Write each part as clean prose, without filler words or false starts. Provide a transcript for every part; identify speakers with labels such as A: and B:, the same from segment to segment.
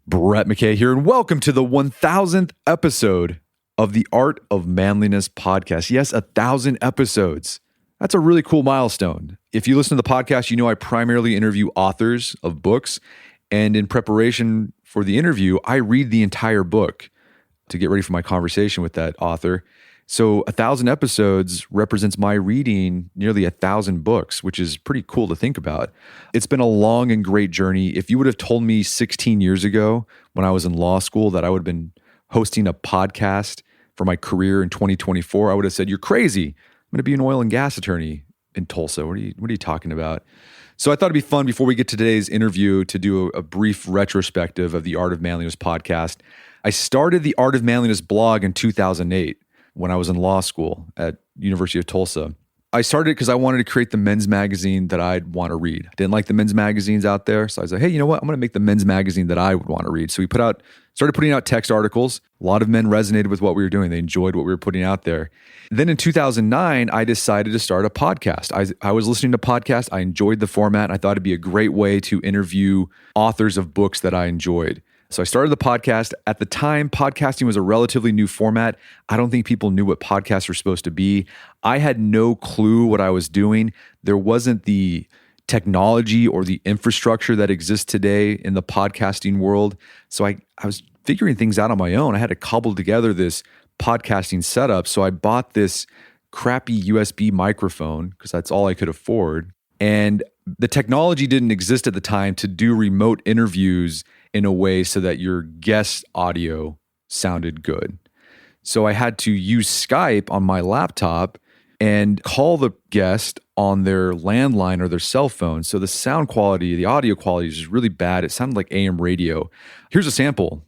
A: Brett McKay here, and welcome to the 1000th episode of the Art of Manliness podcast. Yes, 1,000 episodes. That's a really cool milestone. If you listen to the podcast, you know I primarily interview authors of books, and in preparation for the interview, I read the entire book to get ready for my conversation with that author. So 1,000 episodes represents my reading nearly 1,000 books, which is pretty cool to think about. It's been a long and great journey. If you would have told me 16 years ago when I was in law school that I would have been hosting a podcast for my career in 2024, I would have said, "You're crazy. I'm going to be an oil and gas attorney in Tulsa. What are you talking about?" So I thought it'd be fun before we get to today's interview to do a brief retrospective of the Art of Manliness podcast. I started the Art of Manliness blog in 2008. When I was in law school at University of Tulsa. I started because I wanted to create the men's magazine that I'd want to read. I didn't like the men's magazines out there. So I was like, hey, you know what? I'm going to make the men's magazine that I would want to read. So we started putting out text articles. A lot of men resonated with what we were doing. They enjoyed what we were putting out there. Then in 2009, I decided to start a podcast. I was listening to podcasts. I enjoyed the format. I thought it'd be a great way to interview authors of books that I enjoyed. So I started the podcast. At the time, podcasting was a relatively new format. I don't think people knew what podcasts were supposed to be. I had no clue what I was doing. There wasn't the technology or the infrastructure that exists today in the podcasting world. So I was figuring things out on my own. I had to cobble together this podcasting setup. So I bought this crappy USB microphone because that's all I could afford. And the technology didn't exist at the time to do remote interviews in a way so that your guest audio sounded good. So I had to use Skype on my laptop and call the guest on their landline or their cell phone. So the sound quality, the audio quality is just really bad. It sounded like AM radio. Here's a sample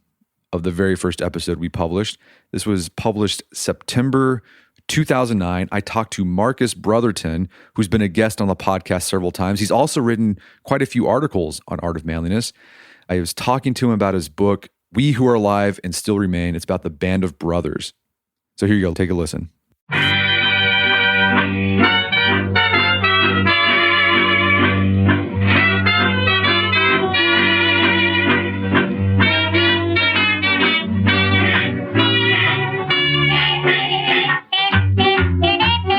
A: of the very first episode we published. This was published September 2009. I talked to Marcus Brotherton, who's been a guest on the podcast several times. He's also written quite a few articles on Art of Manliness. I was talking to him about his book, We Who Are Alive and Still Remain. It's about the band of brothers. So here you go. Take a listen.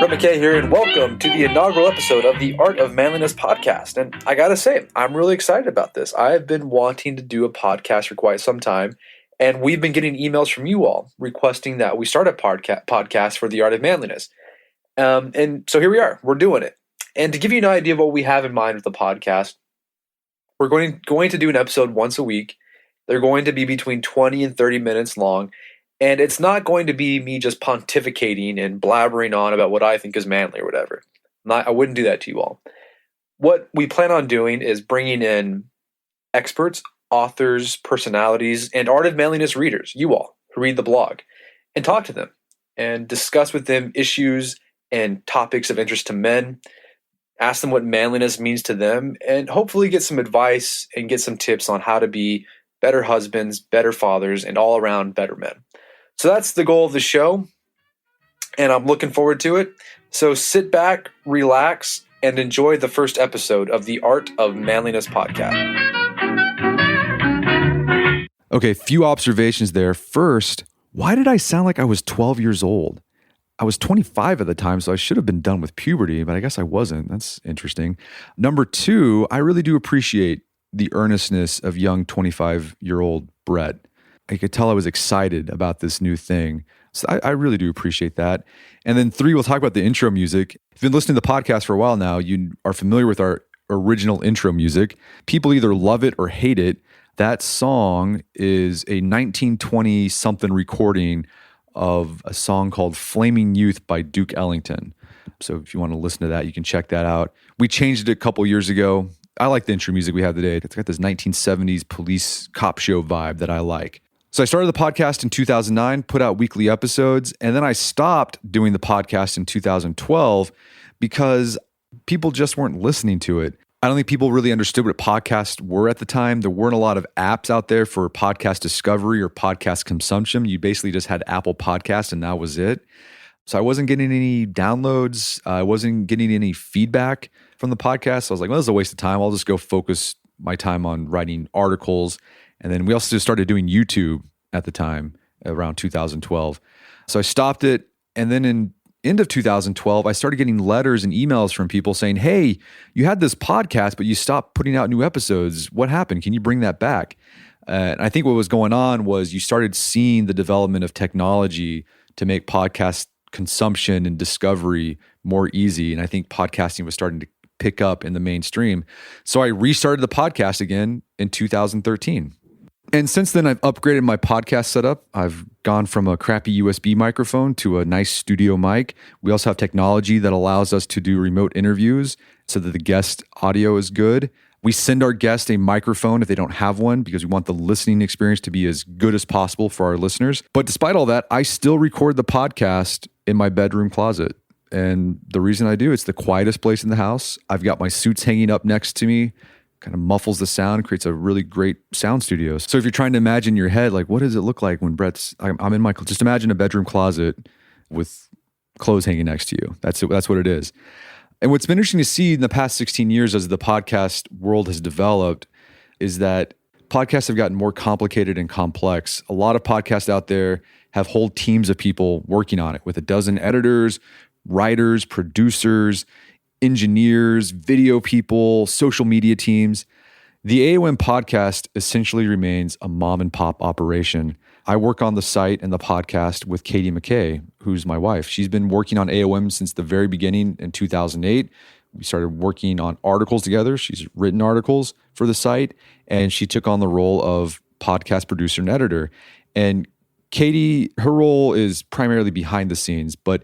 A: McKay here, and welcome to the inaugural episode of the Art of Manliness podcast. And I gotta say, I'm really excited about this. I've been wanting to do a podcast for quite some time, and we've been getting emails from you all requesting that we start a podcast for the Art of Manliness. And so here we are. We're doing it. And to give you an idea of what we have in mind with the podcast, we're going to do an episode once a week. They're going to be between 20 and 30 minutes long. And it's not going to be me just pontificating and blabbering on about what I think is manly or whatever. I wouldn't do that to you all. What we plan on doing is bringing in experts, authors, personalities, and Art of Manliness readers, you all, who read the blog, and talk to them and discuss with them issues and topics of interest to men, ask them what manliness means to them, and hopefully get some advice and get some tips on how to be better husbands, better fathers, and all around better men. So that's the goal of the show, and I'm looking forward to it. So sit back, relax, and enjoy the first episode of the Art of Manliness podcast. Okay, few observations there. First, why did I sound like I was 12 years old? I was 25 at the time, so I should have been done with puberty, but I guess I wasn't. That's interesting. Number two, I really do appreciate the earnestness of young 25-year-old Brett. I could tell I was excited about this new thing. So I really do appreciate that. And then three, we'll talk about the intro music. If you've been listening to the podcast for a while now, you are familiar with our original intro music. People either love it or hate it. That song is a 1920-something recording of a song called Flaming Youth by Duke Ellington. So if you want to listen to that, you can check that out. We changed it a couple years ago. I like the intro music we have today. It's got this 1970s police cop show vibe that I like. So I started the podcast in 2009, put out weekly episodes, and then I stopped doing the podcast in 2012 because people just weren't listening to it. I don't think people really understood what podcasts were at the time. There weren't a lot of apps out there for podcast discovery or podcast consumption. You basically just had Apple Podcasts and that was it. So I wasn't getting any downloads. I wasn't getting any feedback from the podcast. So I was like, well, this is a waste of time. I'll just go focus my time on writing articles And then we also started doing YouTube at the time, around 2012. So I stopped it. And then in end of 2012, I started getting letters and emails from people saying, hey, you had this podcast, but you stopped putting out new episodes. What happened? Can you bring that back? And I think what was going on was you started seeing the development of technology to make podcast consumption and discovery more easy. And I think podcasting was starting to pick up in the mainstream. So I restarted the podcast again in 2013. And since then, I've upgraded my podcast setup. I've gone from a crappy USB microphone to a nice studio mic. We also have technology that allows us to do remote interviews so that the guest audio is good. We send our guests a microphone if they don't have one because we want the listening experience to be as good as possible for our listeners. But despite all that, I still record the podcast in my bedroom closet. And the reason I do, it's the quietest place in the house. I've got my suits hanging up next to me, kind of muffles the sound, creates a really great sound studio. So if you're trying to imagine in your head, like, what does it look like when I'm in my, just imagine a bedroom closet with clothes hanging next to you. That's it. That's what it is. And what's been interesting to see in the past 16 years as the podcast world has developed is that podcasts have gotten more complicated and complex. A lot of podcasts out there have whole teams of people working on it with a dozen editors, writers, producers, engineers, video people, social media teams. The AoM podcast essentially remains a mom and pop operation. I work on the site and the podcast with Katie McKay, who's my wife. She's been working on AoM since the very beginning in 2008. We started working on articles together. She's written articles for the site, and she took on the role of podcast producer and editor. And Katie, her role is primarily behind the scenes, but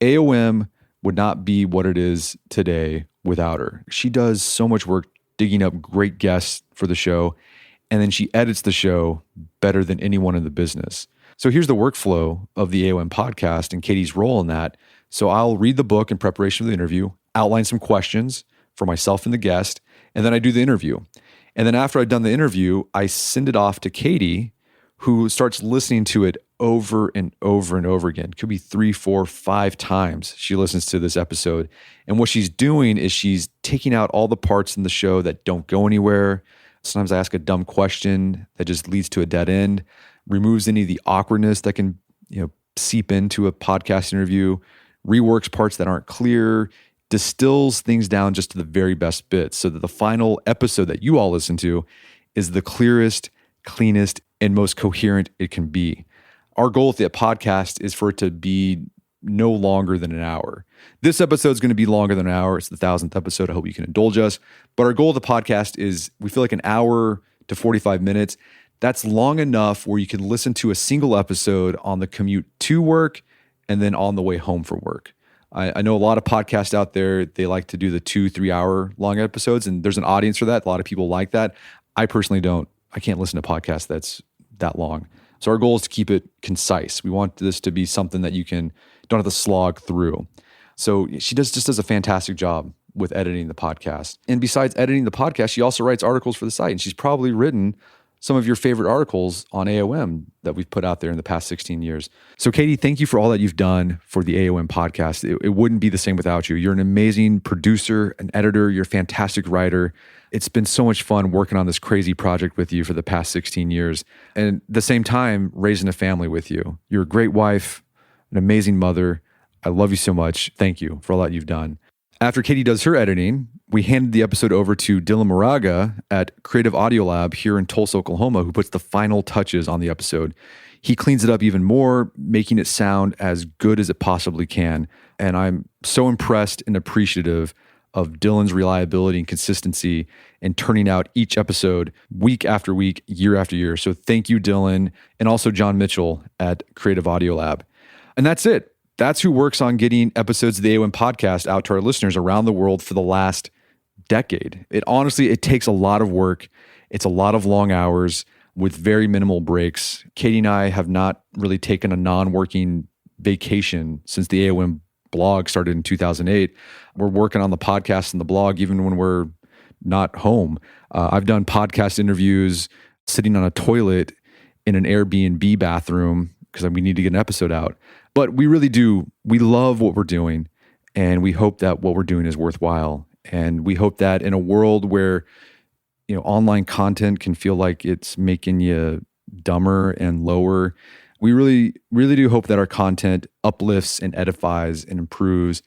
A: AoM would not be what it is today without her. She does so much work digging up great guests for the show, and then she edits the show better than anyone in the business. So here's the workflow of the AoM podcast and Katie's role in that. So I'll read the book in preparation for the interview, outline some questions for myself and the guest, and then I do the interview. And then after I've done the interview, I send it off to Katie, who starts listening to it over and over and over again. It could be 3, 4, 5 times she listens to this episode. And what she's doing is she's taking out all the parts in the show that don't go anywhere. Sometimes I ask a dumb question that just leads to a dead end, removes any of the awkwardness that can, seep into a podcast interview, reworks parts that aren't clear, distills things down just to the very best bits so that the final episode that you all listen to is the clearest, cleanest, and most coherent it can be. Our goal with the podcast is for it to be no longer than an hour. This episode is going to be longer than an hour. It's the 1,000th episode. I hope you can indulge us. But our goal of the podcast is we feel like an hour to 45 minutes. That's long enough where you can listen to a single episode on the commute to work and then on the way home from work. I know a lot of podcasts out there, they like to do the 2-3 hour long episodes, and there's an audience for that. A lot of people like that. I personally don't. I can't listen to podcasts that's that long. So our goal is to keep it concise. We want this to be something that you don't have to slog through. So she just does a fantastic job with editing the podcast. And besides editing the podcast, she also writes articles for the site. And she's probably written some of your favorite articles on AoM that we've put out there in the past 16 years. So Katie, thank you for all that you've done for the AoM podcast. It wouldn't be the same without you. You're an amazing producer, an editor. You're a fantastic writer. It's been so much fun working on this crazy project with you for the past 16 years. And at the same time, raising a family with you. You're a great wife, an amazing mother. I love you so much. Thank you for all that you've done. After Katie does her editing, we handed the episode over to Dylan Moraga at Creative Audio Lab here in Tulsa, Oklahoma, who puts the final touches on the episode. He cleans it up even more, making it sound as good as it possibly can. And I'm so impressed and appreciative of Dylan's reliability and consistency in turning out each episode week after week, year after year. So thank you, Dylan, and also John Mitchell at Creative Audio Lab. And that's it. That's who works on getting episodes of the AoM podcast out to our listeners around the world for the last decade. It takes a lot of work. It's a lot of long hours with very minimal breaks. Katie and I have not really taken a non-working vacation since the AoM blog started in 2008. We're working on the podcast and the blog even when we're not home. I've done podcast interviews sitting on a toilet in an Airbnb bathroom because we need to get an episode out. But we love what we're doing, and we hope that what we're doing is worthwhile. And we hope that in a world where online content can feel like it's making you dumber and lower. We really, really do hope that our content uplifts and edifies and improves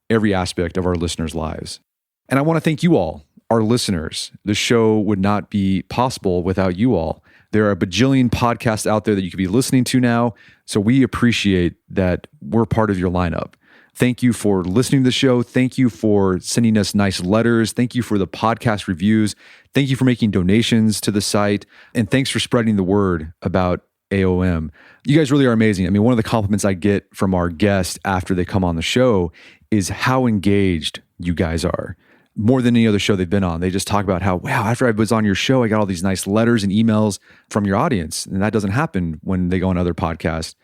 A: every aspect of our listeners' lives. And I want to thank you all, our listeners. The show would not be possible without you all. There are a bajillion podcasts out there that you could be listening to now. So we appreciate that we're part of your lineup. Thank you for listening to the show. Thank you for sending us nice letters. Thank you for the podcast reviews. Thank you for making donations to the site. And thanks for spreading the word about AoM. You guys really are amazing. I mean, one of the compliments I get from our guests after they come on the show is how engaged you guys are. More than any other show they've been on. They just talk about how, wow, after I was on your show, I got all these nice letters and emails from your audience. And that doesn't happen when they go on other podcasts.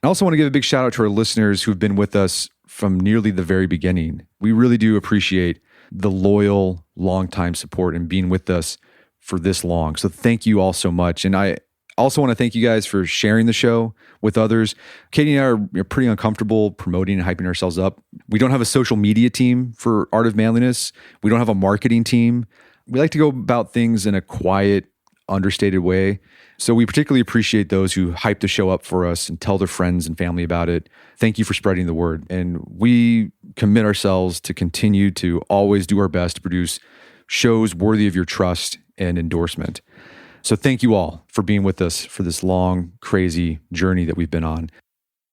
A: I also want to give a big shout out to our listeners who've been with us from nearly the very beginning. We really do appreciate the loyal, long-time support and being with us for this long. So thank you all so much. And I also want to thank you guys for sharing the show with others. Katie and I are pretty uncomfortable promoting and hyping ourselves up. We don't have a social media team for Art of Manliness. We don't have a marketing team. We like to go about things in a quiet, understated way. So we particularly appreciate those who hype the show up for us and tell their friends and family about it. Thank you for spreading the word. And we commit ourselves to continue to always do our best to produce shows worthy of your trust and endorsement. So thank you all for being with us for this long, crazy journey that we've been on.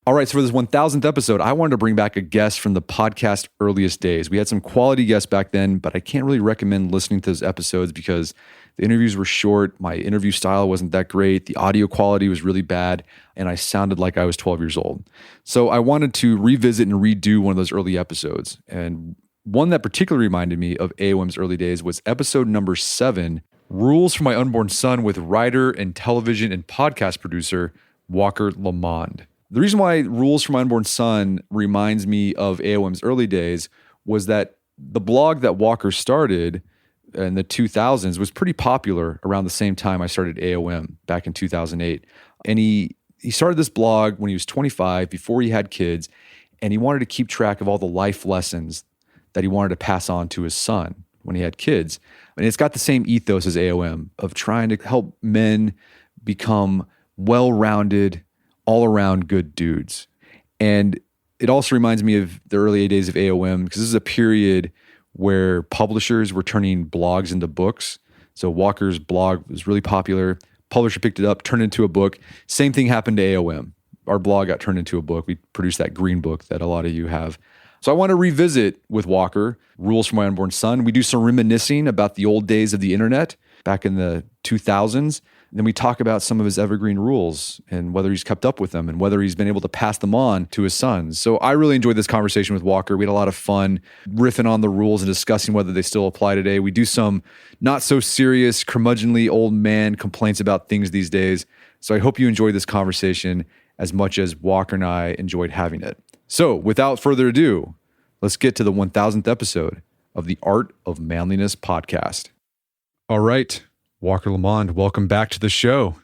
A: All right, so for this 1000th episode, I wanted to bring back a guest from the podcast earliest days. We had some quality guests back then, but I can't really recommend listening to those episodes because the interviews were short, my interview style wasn't that great, the audio quality was really bad, and I sounded like I was 12 years old. So I wanted to revisit and redo one of those early episodes. And one that particularly reminded me of AoM's early days was episode number 7, Rules for My Unborn Son, with writer and television and podcast producer Walker Lamond. The reason why Rules for My Unborn Son reminds me of AoM's early days was that the blog that Walker started in the 2000s was pretty popular around the same time I started AoM back in 2008. And he started this blog when he was 25, before he had kids, and he wanted to keep track of all the life lessons that he wanted to pass on to his son when he had kids. And it's got the same ethos as AoM of trying to help men become well-rounded, all-around good dudes. And it also reminds me of the early days of AoM because this is a period where publishers were turning blogs into books. So Walker's blog was really popular. Publisher picked it up, turned it into a book. Same thing happened to AoM. Our blog got turned into a book. We produced that green book that a lot of you have. So I want to revisit with Walker Rules for My Unborn Son. We do some reminiscing about the old days of the internet back in the 2000s. Then we talk about some of his evergreen rules and whether he's kept up with them and whether he's been able to pass them on to his sons. So I really enjoyed this conversation with Walker. We had a lot of fun riffing on the rules and discussing whether they still apply today. We do some not so serious, curmudgeonly old man complaints about things these days. So I hope you enjoyed this conversation as much as Walker and I enjoyed having it. So without further ado, let's get to the 1000th episode of the Art of Manliness podcast. All right. Walker Lamond, welcome back to the show.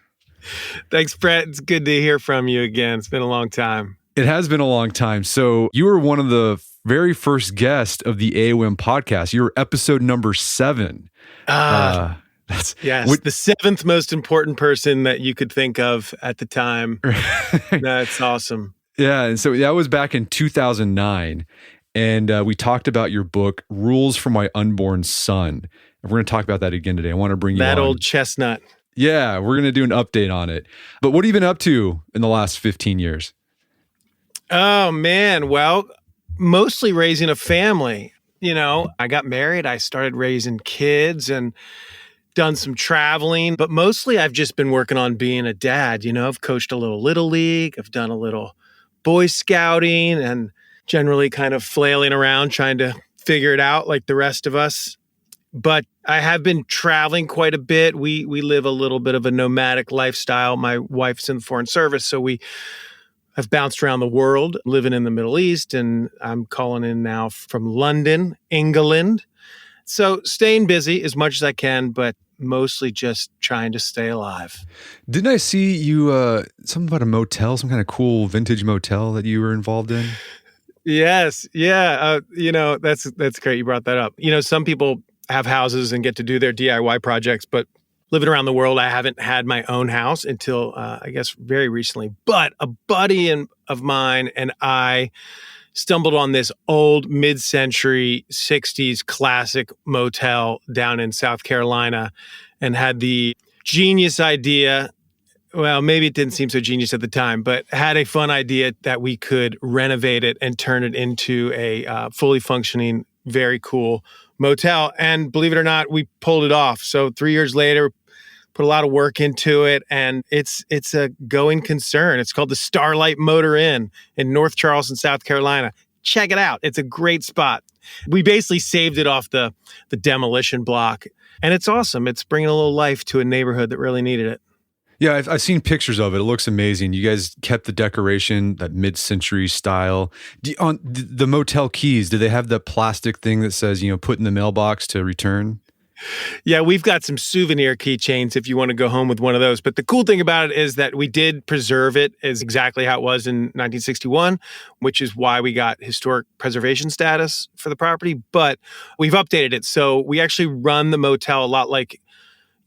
B: Thanks, Brett. It's good to hear from you again. It's been a long time.
A: It has been a long time. So you were one of the very first guests of the AoM podcast. You were episode number 7.
B: Yes, the 7th most important person that you could think of at the time. That's awesome.
A: Yeah, and so that was back in 2009. And we talked about your book, Rules for My Unborn Son. And we're going to talk about that again today. I want to bring you
B: that
A: on.
B: Old chestnut.
A: Yeah, we're going to do an update on it. But what have you been up to in the last 15 years?
B: Oh, man. Well, mostly raising a family. You know, I got married. I started raising kids and done some traveling. But mostly I've just been working on being a dad. You know, I've coached a little Little League. I've done a little Boy Scouting and generally kind of flailing around trying to figure it out like the rest of us. But I have been traveling quite a bit. We live a little bit of a nomadic lifestyle. My wife's in the Foreign Service, so we have bounced around the world, living in the Middle East, and I'm calling in now from London, England. So staying busy as much as I can, but mostly just trying to stay alive.
A: Didn't I see you, something about a motel, some kind of cool vintage motel that you were involved in?
B: Yes. Yeah. You know, that's great. You brought that up. You know, some people have houses and get to do their DIY projects. But living around the world, I haven't had my own house until, I guess, very recently. But a buddy of mine and I stumbled on this old mid-century 60s classic motel down in South Carolina and had the genius idea. Well, maybe it didn't seem so genius at the time, but had a fun idea that we could renovate it and turn it into a fully functioning, very cool motel. And believe it or not, we pulled it off. So 3 years later, put a lot of work into it, and it's a going concern. It's called the Starlight Motor Inn in North Charleston, South Carolina. Check it out. It's a great spot. We basically saved it off the demolition block, and it's awesome. It's bringing a little life to a neighborhood that really needed it.
A: Yeah, I've seen pictures of it. It looks amazing. You guys kept the decoration, that mid-century style. On the motel keys, do they have the plastic thing that says, put in the mailbox to return?
B: Yeah, we've got some souvenir keychains if you want to go home with one of those. But the cool thing about it is that we did preserve it as exactly how it was in 1961, which is why we got historic preservation status for the property. But we've updated it. So we actually run the motel a lot like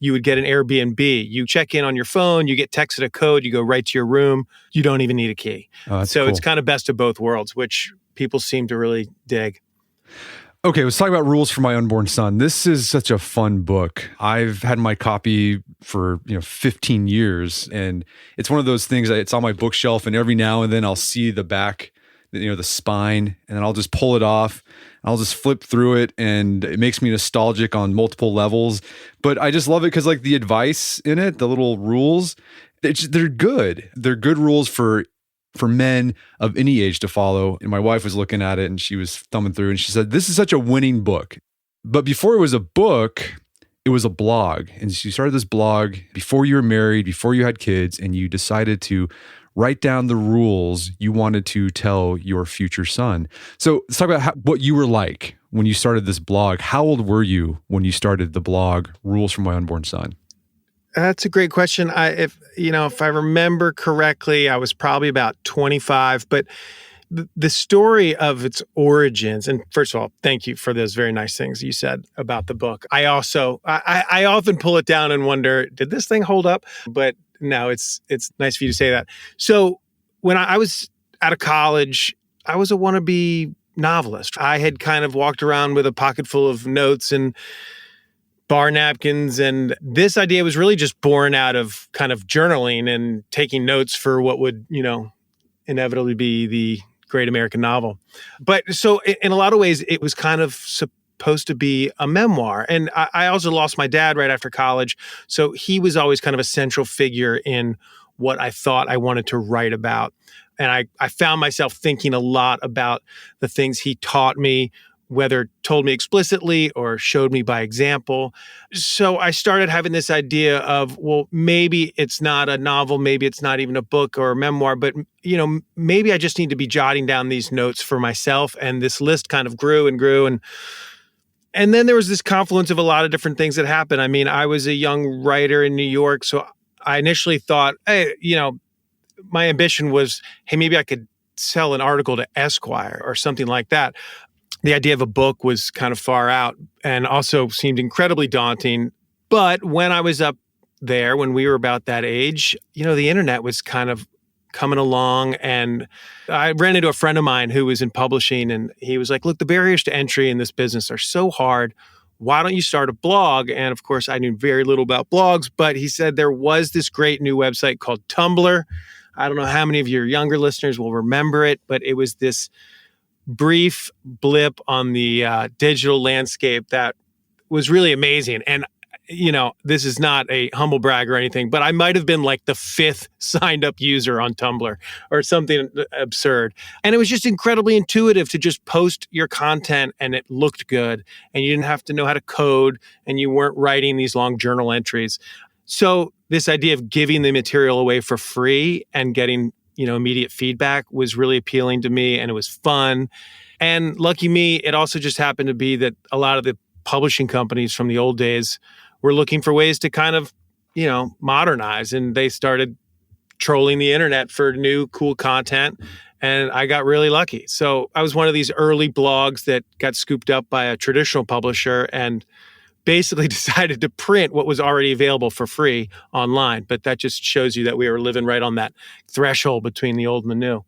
B: you would get an Airbnb. You check in on your phone, you get texted a code, you go right to your room. You don't even need a key. So It's kind of best of both worlds, which people seem to really dig.
A: Okay, let's talk about Rules for My Unborn Son. This is such a fun book. I've had my copy for 15 years, and it's one of those things that it's on my bookshelf, and every now and then I'll see the back, the spine, and then I'll just pull it off. I'll just flip through it, and it makes me nostalgic on multiple levels. But I just love it because the advice in it, the little rules, they're good. They're good rules for men of any age to follow. And my wife was looking at it and she was thumbing through and she said, this is such a winning book. But before it was a book, it was a blog. And she started this blog before you were married, before you had kids, and you decided to write down the rules you wanted to tell your future son. So let's talk about what you were like when you started this blog. How old were you when you started the blog, Rules for My Unborn Son?
B: That's a great question. If I remember correctly, I was probably about 25, but the story of its origins, and first of all, thank you for those very nice things you said about the book. I often pull it down and wonder, did this thing hold up? But no, it's nice for you to say that. So when I was out of college, I was a wannabe novelist. I had kind of walked around with a pocket full of notes and bar napkins. And this idea was really just born out of kind of journaling and taking notes for what would, inevitably be the great American novel. But so in a lot of ways, it was kind of supposed to be a memoir. And I also lost my dad right after college. So he was always kind of a central figure in what I thought I wanted to write about. And I found myself thinking a lot about the things he taught me, whether told me explicitly or showed me by example. So I started having this idea of, well, maybe it's not a novel, maybe it's not even a book or a memoir, but maybe I just need to be jotting down these notes for myself. And this list kind of grew and grew. And then there was this confluence of a lot of different things that happened. I mean, I was a young writer in New York, so I initially thought, hey, my ambition was, hey, maybe I could sell an article to Esquire or something like that. The idea of a book was kind of far out and also seemed incredibly daunting. But when I was up there, when we were about that age, the internet was kind of coming along. And I ran into a friend of mine who was in publishing, and he was like, look, the barriers to entry in this business are so hard. Why don't you start a blog? And of course, I knew very little about blogs, but he said there was this great new website called Tumblr. I don't know how many of your younger listeners will remember it, but it was this brief blip on the digital landscape that was really amazing. And, this is not a humble brag or anything, but I might have been like the 5th signed up user on Tumblr or something absurd. And it was just incredibly intuitive to just post your content and it looked good and you didn't have to know how to code and you weren't writing these long journal entries. So this idea of giving the material away for free and getting immediate feedback was really appealing to me, and it was fun. And lucky me, it also just happened to be that a lot of the publishing companies from the old days were looking for ways to kind of, modernize, and they started trolling the internet for new, cool content. And I got really lucky. So I was one of these early blogs that got scooped up by a traditional publisher, and basically decided to print what was already available for free online. But that just shows you that we were living right on that threshold between the old and the new.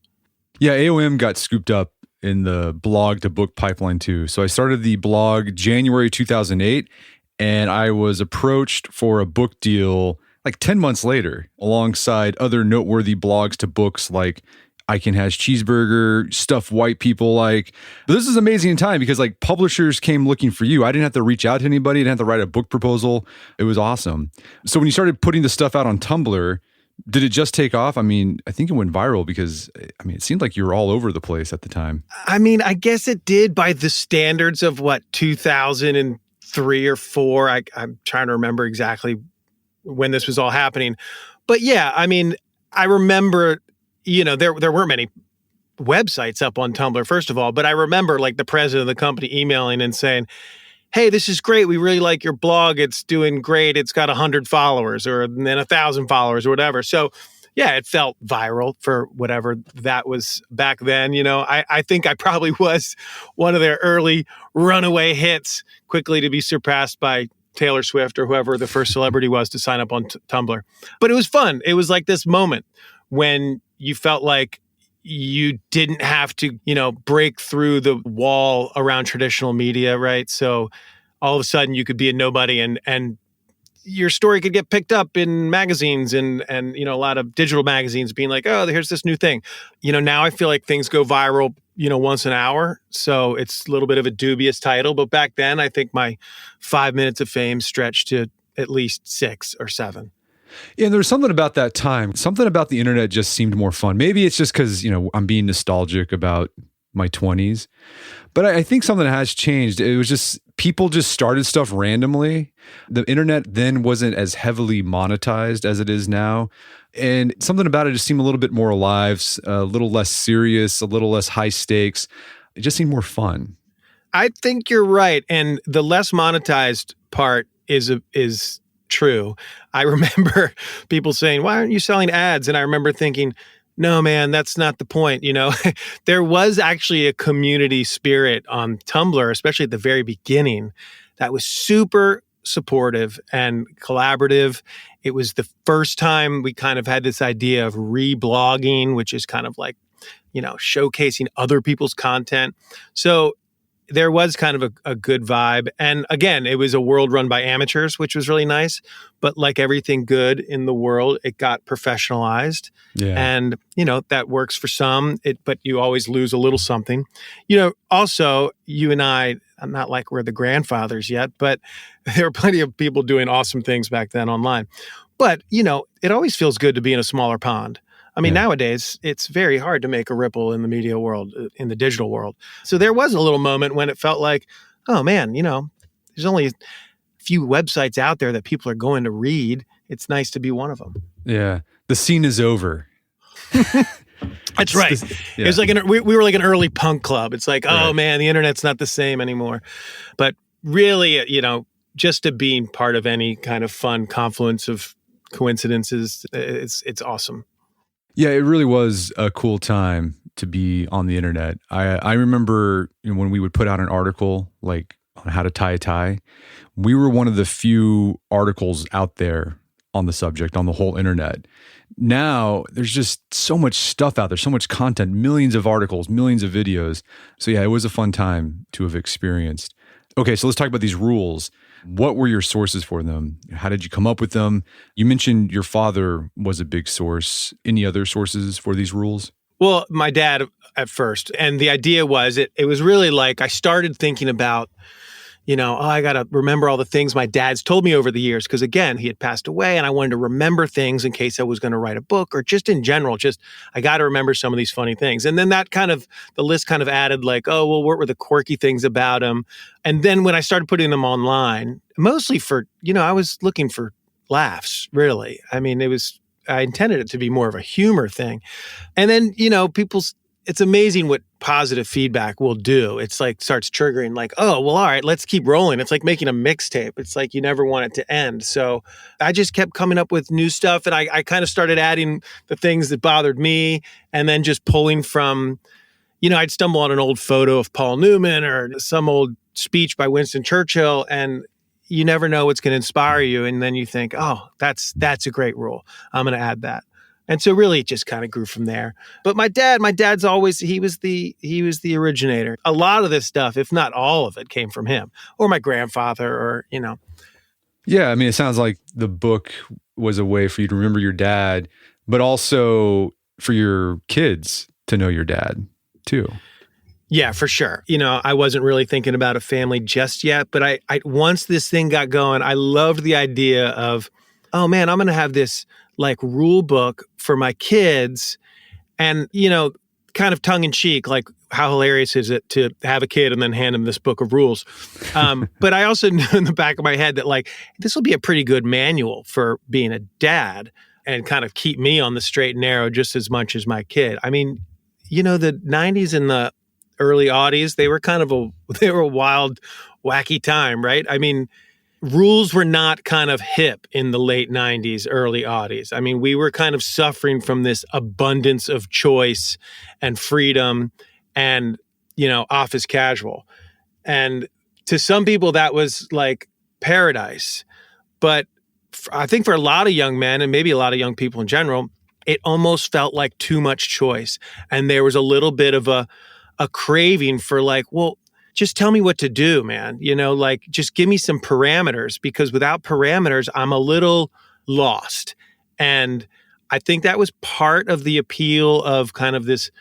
A: Yeah, AoM got scooped up in the blog to book pipeline too. So I started the blog January 2008, and I was approached for a book deal like 10 months later, alongside other noteworthy blogs to books like I Can Has Cheeseburger, stuff white people like. But this is amazing in time because like publishers came looking for you. I didn't have to reach out to anybody. I didn't have to write a book proposal. It was awesome. So when you started putting the stuff out on Tumblr, did it just take off? I mean, I think it went viral because, I mean, it seemed like you were all over the place at the time.
B: I mean, I guess it did by the standards of 2003 or 4. I'm trying to remember exactly when this was all happening. But yeah, I mean, I remember, there weren't many websites up on Tumblr, first of all, but I remember like the president of the company emailing and saying, hey, this is great. We really like your blog. It's doing great. It's got 100 followers or then 1,000 followers or whatever. So yeah, it felt viral for whatever that was back then. I think I probably was one of their early runaway hits, quickly to be surpassed by Taylor Swift or whoever the first celebrity was to sign up on Tumblr. But it was fun. It was like this moment when you felt like you didn't have to, break through the wall around traditional media, right? So all of a sudden you could be a nobody and your story could get picked up in magazines and a lot of digital magazines being like, oh, here's this new thing. Now I feel like things go viral, once an hour. So it's a little bit of a dubious title. But back then, I think my 5 minutes of fame stretched to at least 6 or 7.
A: Yeah, and there's something about that time. Something about the internet just seemed more fun. Maybe it's just because, I'm being nostalgic about my 20s. But I think something has changed. It was just people just started stuff randomly. The internet then wasn't as heavily monetized as it is now. And something about it just seemed a little bit more alive, a little less serious, a little less high stakes. It just seemed more fun.
B: I think you're right. And the less monetized part is true. I remember people saying, why aren't you selling ads? And I remember thinking, no, man, that's not the point. There was actually a community spirit on Tumblr, especially at the very beginning, that was super supportive and collaborative. It was the first time we kind of had this idea of reblogging, which is kind of like, showcasing other people's content. So there was kind of a good vibe. And again, it was a world run by amateurs, which was really nice. But like everything good in the world, it got professionalized.
A: Yeah.
B: And, that works for some, but you always lose a little something. Also, you and I'm not like we're the grandfathers yet, but there were plenty of people doing awesome things back then online. But, it always feels good to be in a smaller pond. I mean, Nowadays, it's very hard to make a ripple in the media world, in the digital world. So there was a little moment when it felt like, oh, man, there's only a few websites out there that people are going to read. It's nice to be one of them.
A: Yeah. The scene is over.
B: That's right. It was like we were like an early punk club. It's like, oh, man, the internet's not the same anymore. But really, just to being part of any kind of fun confluence of coincidences, it's awesome.
A: Yeah, it really was a cool time to be on the internet. I remember when we would put out an article like on how to tie a tie, we were one of the few articles out there on the subject on the whole internet. Now there's just so much stuff out there, so much content, millions of articles, millions of videos. So yeah, it was a fun time to have experienced. Okay, so let's talk about these rules. What were your sources for them? How did you come up with them? You mentioned your father was a big source. Any other sources for these rules?
B: Well, my dad at first. And the idea was it was really like I started thinking about, I got to remember all the things my dad's told me over the years. Because again, he had passed away and I wanted to remember things in case I was going to write a book or just in general, I got to remember some of these funny things. And then the list kind of added like, oh, well, what were the quirky things about him? And then when I started putting them online, mostly for, I was looking for laughs, really. I mean, I intended it to be more of a humor thing. And then, it's amazing what positive feedback will do. It's like starts triggering like, oh, well, all right, let's keep rolling. It's like making a mixtape. It's like you never want it to end. So I just kept coming up with new stuff. And I kind of started adding the things that bothered me and then just pulling from, I'd stumble on an old photo of Paul Newman or some old speech by Winston Churchill. And, you never know what's going to inspire you. And then you think, oh, that's a great rule. I'm going to add that. And so really it just kind of grew from there. But my dad's always, he was the originator. A lot of this stuff, if not all of it, came from him or my grandfather or,
A: Yeah, I mean, it sounds like the book was a way for you to remember your dad, but also for your kids to know your dad too.
B: Yeah, for sure. I wasn't really thinking about a family just yet, but I once this thing got going, I loved the idea of, oh man, I'm going to have this like rule book for my kids and, kind of tongue in cheek, like how hilarious is it to have a kid and then hand him this book of rules? But I also knew in the back of my head that like, this will be a pretty good manual for being a dad and kind of keep me on the straight and narrow just as much as my kid. I mean, the 90s and the early aughties, they were a wild, wacky time, right? I mean, rules were not kind of hip in the late 90s, early aughties. I mean, we were kind of suffering from this abundance of choice and freedom and, office casual. And to some people, that was like paradise. But I think for a lot of young men and maybe a lot of young people in general, it almost felt like too much choice. And there was a little bit of a craving for like, well, just tell me what to do, man. Like just give me some parameters because without parameters, I'm a little lost. And I think that was part of the appeal of kind of this,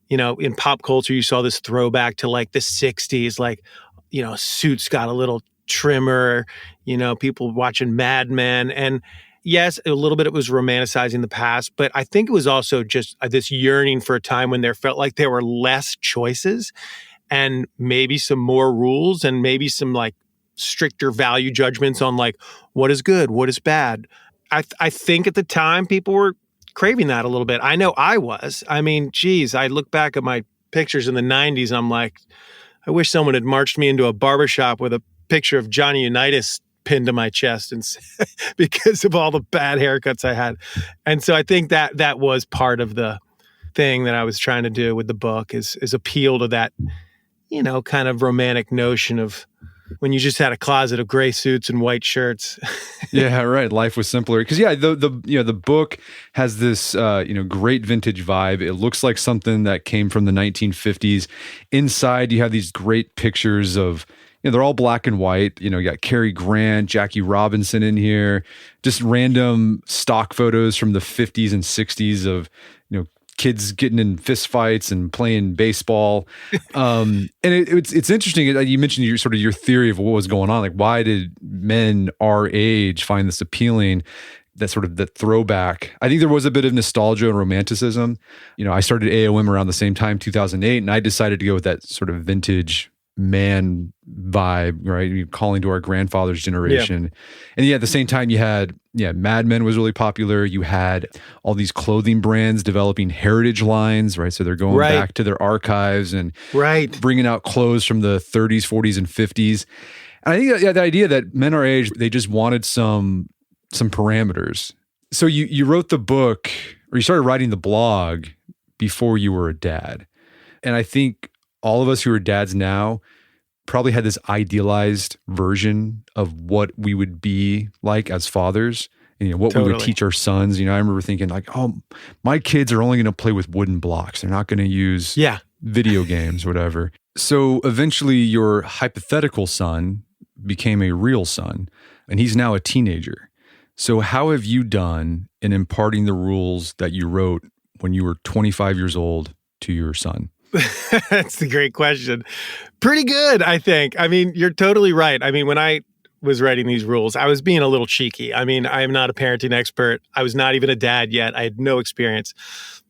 B: in pop culture, you saw this throwback to like the 60s, like, suits got a little trimmer, people watching Mad Men. And yes, a little bit it was romanticizing the past, but I think it was also just this yearning for a time when there felt like there were less choices and maybe some more rules and maybe some like stricter value judgments on like what is good, what is bad. I think at the time people were craving that a little bit. I know I was. I mean, geez, I look back at my pictures in the 90s and I'm like, I wish someone had marched me into a barbershop with a picture of Johnny Unitas pinned to my chest and because of all the bad haircuts I had. And so I think that was part of the thing that I was trying to do with the book is appeal to that, kind of romantic notion of when you just had a closet of gray suits and white shirts.
A: Yeah, right. Life was simpler. Because the book has this great vintage vibe. It looks like something that came from the 1950s. Inside, you have these great pictures of, they're all black and white. You got Cary Grant, Jackie Robinson in here, just random stock photos from the 50s and 60s of, kids getting in fist fights and playing baseball. And it's interesting. You mentioned your theory of what was going on. Like, why did men our age find this appealing? That sort of that throwback. I think there was a bit of nostalgia and romanticism. I started AoM around the same time, 2008, and I decided to go with that sort of vintage man vibe, right? Calling to our grandfather's generation. Yeah. And at the same time you had, Mad Men was really popular. You had all these clothing brands developing heritage lines, right? So they're going back to their archives and bringing out clothes from the 30s, 40s, and 50s. And I think the idea that men our age, they just wanted some parameters. So you wrote the book, or you started writing the blog before you were a dad. And I think all of us who are dads now probably had this idealized version of what we would be like as fathers and what we would teach our sons. I remember thinking like, oh, my kids are only going to play with wooden blocks. They're not going to use video games or whatever. So eventually your hypothetical son became a real son and he's now a teenager. So how have you done in imparting the rules that you wrote when you were 25 years old to your son?
B: That's a great question. Pretty good, I think. I mean, you're totally right. I mean, when I was writing these rules, I was being a little cheeky. I mean, I am not a parenting expert. I was not even a dad yet. I had no experience.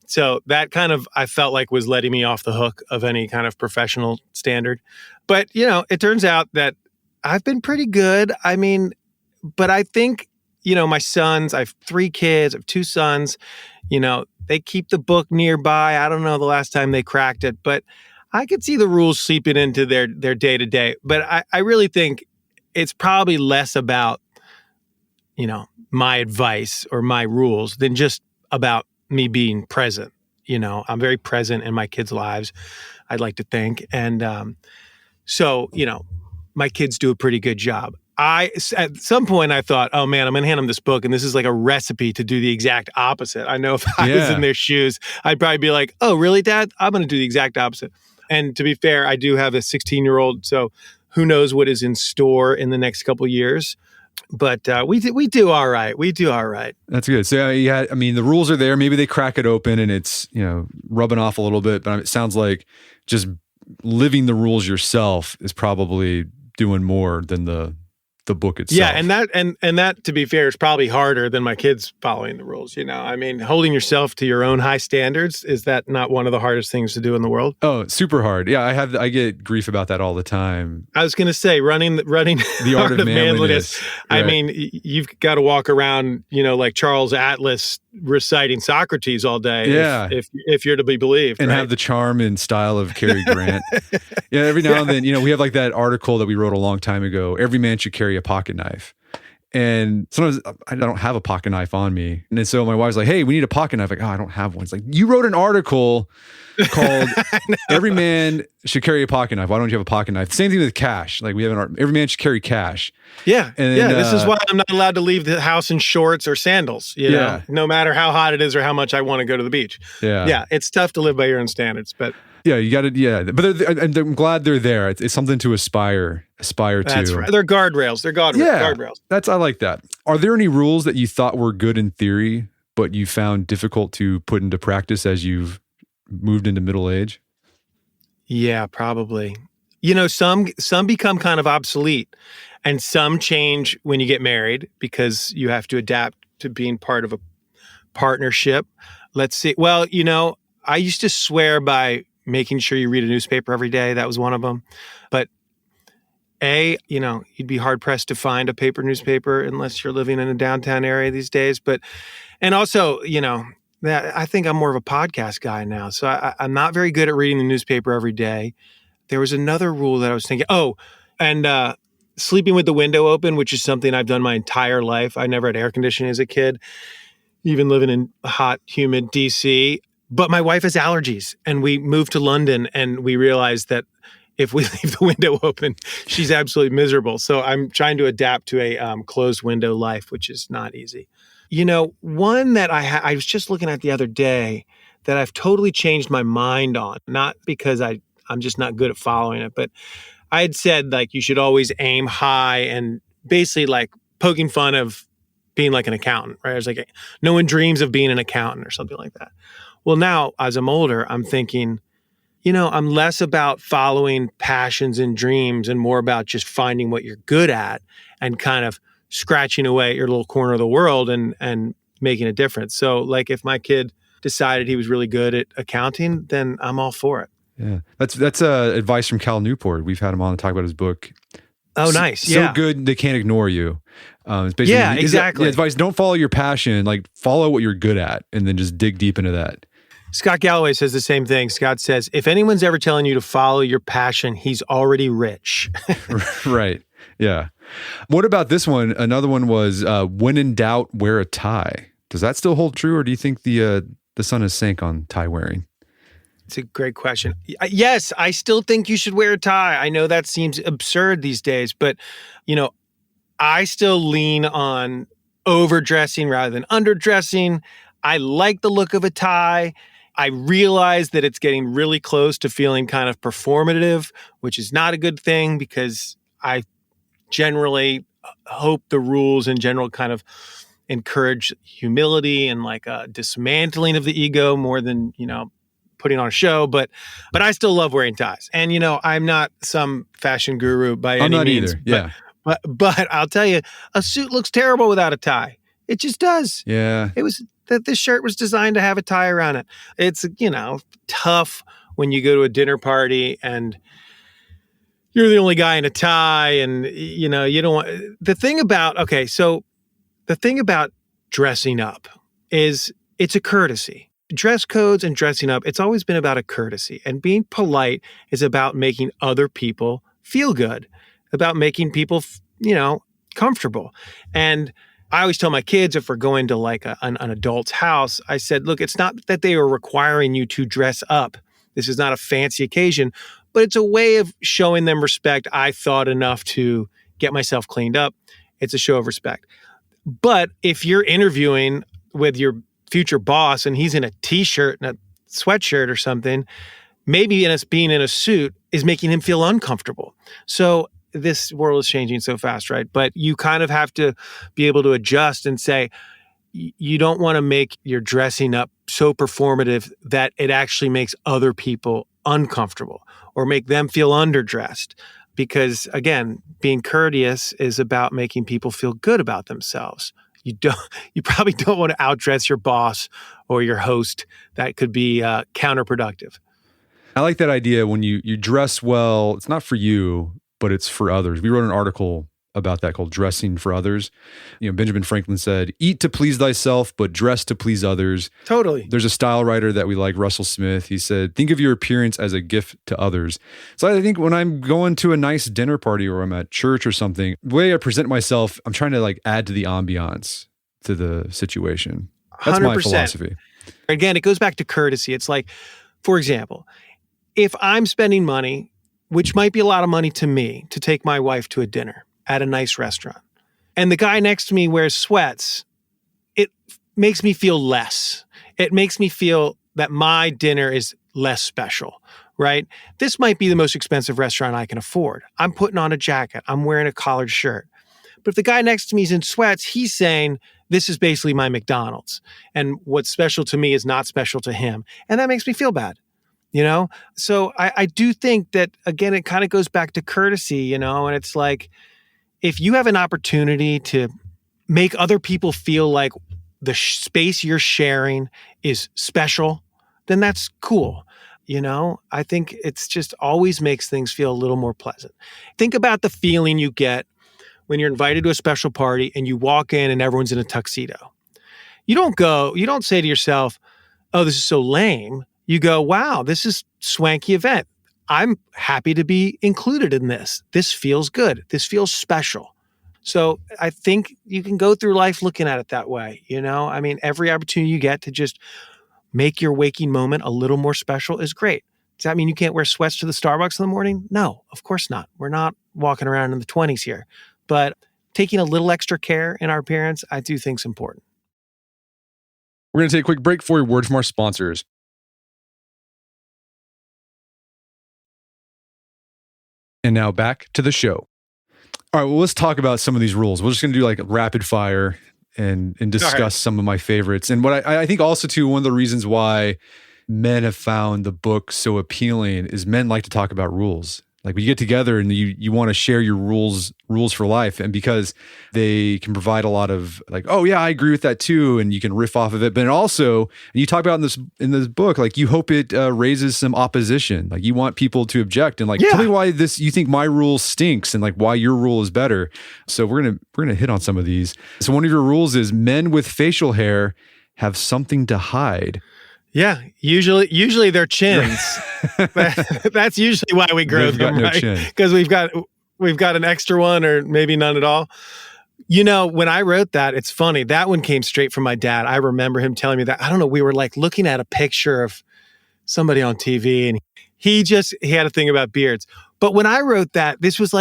B: So that kind of, I felt like was letting me off the hook of any kind of professional standard. But, it turns out that I've been pretty good. I mean, but I think, my sons, I have 3 kids, I have 2 sons, they keep the book nearby. I don't know the last time they cracked it, but I could see the rules seeping into their day-to-day. But I really think it's probably less about, my advice or my rules than just about me being present. I'm very present in my kids' lives, I'd like to think. And so, my kids do a pretty good job. At some point I thought, oh man, I'm going to hand them this book and this is like a recipe to do the exact opposite. I know if I was in their shoes, I'd probably be like, oh really, Dad? I'm going to do the exact opposite. And to be fair, I do have a 16-year-old, so who knows what is in store in the next couple of years. But we do all right. We do all right.
A: That's good. So yeah, I mean, the rules are there. Maybe they crack it open and it's, rubbing off a little bit, but it sounds like just living the rules yourself is probably doing more than the book itself.
B: Yeah, and that, to be fair, is probably harder than my kids following the rules. I mean, holding yourself to your own high standards, is that not one of the hardest things to do in the world?
A: Oh, super hard. Yeah, I get grief about that all the time.
B: I was going to say, running the art of manliness. Right. I mean, you've got to walk around, like Charles Atlas reciting Socrates all day.
A: Yeah.
B: If you're to be believed,
A: and
B: right?
A: have the charm and style of Cary Grant. Yeah, every now and then, we have like that article that we wrote a long time ago. Every man should carry a pocket knife. And sometimes I don't have a pocket knife on me. And so my wife's like, hey, we need a pocket knife. Like, oh, I don't have one. It's like, you wrote an article called Every Man Should Carry a Pocket Knife. Why don't you have a pocket knife? Same thing with cash. Like we have every man should carry cash.
B: Yeah. And then, this is why I'm not allowed to leave the house in shorts or sandals, know, no matter how hot it is or how much I want to go to the beach.
A: Yeah.
B: Yeah. It's tough to live by your own standards, but
A: yeah, you got to, but I'm glad they're there. It's something to aspire to.
B: That's right. They're guardrails. They're guardrails.
A: I like that. Are there any rules that you thought were good in theory, but you found difficult to put into practice as you've moved into middle age?
B: Yeah, probably. Some become kind of obsolete, and some change when you get married because you have to adapt to being part of a partnership. Let's see. Well, I used to swear by making sure you read a newspaper every day. That was one of them. But you'd be hard pressed to find a paper newspaper unless you're living in a downtown area these days. And also, I think I'm more of a podcast guy now. So I'm not very good at reading the newspaper every day. There was another rule that I was thinking, and sleeping with the window open, which is something I've done my entire life. I never had air conditioning as a kid, even living in hot, humid DC. But my wife has allergies, and we moved to London, and we realized that if we leave the window open, she's absolutely miserable. So I'm trying to adapt to a closed window life, which is not easy. One that I was just looking at the other day that I've totally changed my mind on, not because I'm just not good at following it, but I had said like you should always aim high, and basically like poking fun of being like an accountant, right? I was like, no one dreams of being an accountant or something like that. Well, now as I'm older, I'm thinking, I'm less about following passions and dreams and more about just finding what you're good at and kind of scratching away at your little corner of the world and making a difference. So like if my kid decided he was really good at accounting, then I'm all for it.
A: Yeah. That's advice from Cal Newport. We've had him on to talk about his book.
B: Oh, nice.
A: So good they can't ignore you. It's basically,
B: exactly.
A: Advice, don't follow your passion, like follow what you're good at and then just dig deep into that.
B: Scott Galloway says the same thing. Scott says, if anyone's ever telling you to follow your passion, he's already rich.
A: Right. Yeah. What about this one? Another one was, when in doubt, wear a tie. Does that still hold true, or do you think the sun has sank on tie wearing?
B: It's a great question. Yes, I still think you should wear a tie. I know that seems absurd these days, but, I still lean on overdressing rather than underdressing. I like the look of a tie. I realize that it's getting really close to feeling kind of performative, which is not a good thing because I generally hope the rules in general kind of encourage humility and like a dismantling of the ego more than, putting on a show. But I still love wearing ties. And, I'm not some fashion guru by any means.
A: Either. Yeah.
B: But I'll tell you, a suit looks terrible without a tie. It just does.
A: Yeah.
B: It was that this shirt was designed to have a tie around it. It's, tough when you go to a dinner party and you're the only guy in a tie and, you don't want the thing about dressing up is it's a courtesy. Dress codes and dressing up, it's always been about a courtesy, and being polite is about making other people feel good, about making people, comfortable. And I always tell my kids if we're going to like an adult's house, I said, look, it's not that they are requiring you to dress up. This is not a fancy occasion, but it's a way of showing them respect. I thought enough to get myself cleaned up. It's a show of respect. But if you're interviewing with your future boss and he's in a t-shirt and a sweatshirt or something, maybe being in a suit is making him feel uncomfortable. So this world is changing so fast, right? But you kind of have to be able to adjust and say, you don't want to make your dressing up so performative that it actually makes other people uncomfortable or make them feel underdressed. Because again, being courteous is about making people feel good about themselves. You probably don't want to outdress your boss or your host. That could be counterproductive.
A: I like that idea when you dress well, it's not for you, but it's for others. We wrote an article about that called Dressing for Others. Benjamin Franklin said, eat to please thyself, but dress to please others.
B: Totally.
A: There's a style writer that we like, Russell Smith. He said, think of your appearance as a gift to others. So I think when I'm going to a nice dinner party or I'm at church or something, the way I present myself, I'm trying to add to the ambiance to the situation. That's 100%. My philosophy.
B: Again, it goes back to courtesy. It's like, for example, if I'm spending money, which might be a lot of money to me, to take my wife to a dinner at a nice restaurant, and the guy next to me wears sweats, it makes me feel less. It makes me feel that my dinner is less special, right? This might be the most expensive restaurant I can afford. I'm putting on a jacket. I'm wearing a collared shirt. But if the guy next to me is in sweats, he's saying, this is basically my McDonald's. And what's special to me is not special to him. And that makes me feel bad. So I do think that, again, it kind of goes back to courtesy, and it's like, if you have an opportunity to make other people feel like the space you're sharing is special, then that's cool. I think it's just always makes things feel a little more pleasant. Think about the feeling you get when you're invited to a special party and you walk in and everyone's in a tuxedo. You don't say to yourself, oh, this is so lame. You go, wow, this is swanky event. I'm happy to be included in this. This feels good. This feels special. So I think you can go through life looking at it that way. Every opportunity you get to just make your waking moment a little more special is great. Does that mean you can't wear sweats to the Starbucks in the morning? No, of course not. We're not walking around in the 20s here. But taking a little extra care in our appearance, I do think is important.
A: We're going to take a quick break for a word from our sponsors. And now back to the show. All right, well, let's talk about some of these rules. We're just going to do rapid fire and discuss some of my favorites. And what I think also too, one of the reasons why men have found the book so appealing is men like to talk about rules. Like when you get together and you want to share your rules for life, and because they can provide a lot of oh yeah, I agree with that too, and you can riff off of it. But also, and you talk about in this book, you hope it raises some opposition. You want people to object and tell me why you think my rule stinks and why your rule is better. So we're gonna hit on some of these. So one of your rules is men with facial hair have something to hide.
B: Yeah, usually their chins. That's usually why we grow them, right? Because we've got an extra one or maybe none at all. When I wrote that, it's funny. That one came straight from my dad. I remember him telling me that. I don't know. We were looking at a picture of somebody on TV, and he had a thing about beards. But when I wrote that, this was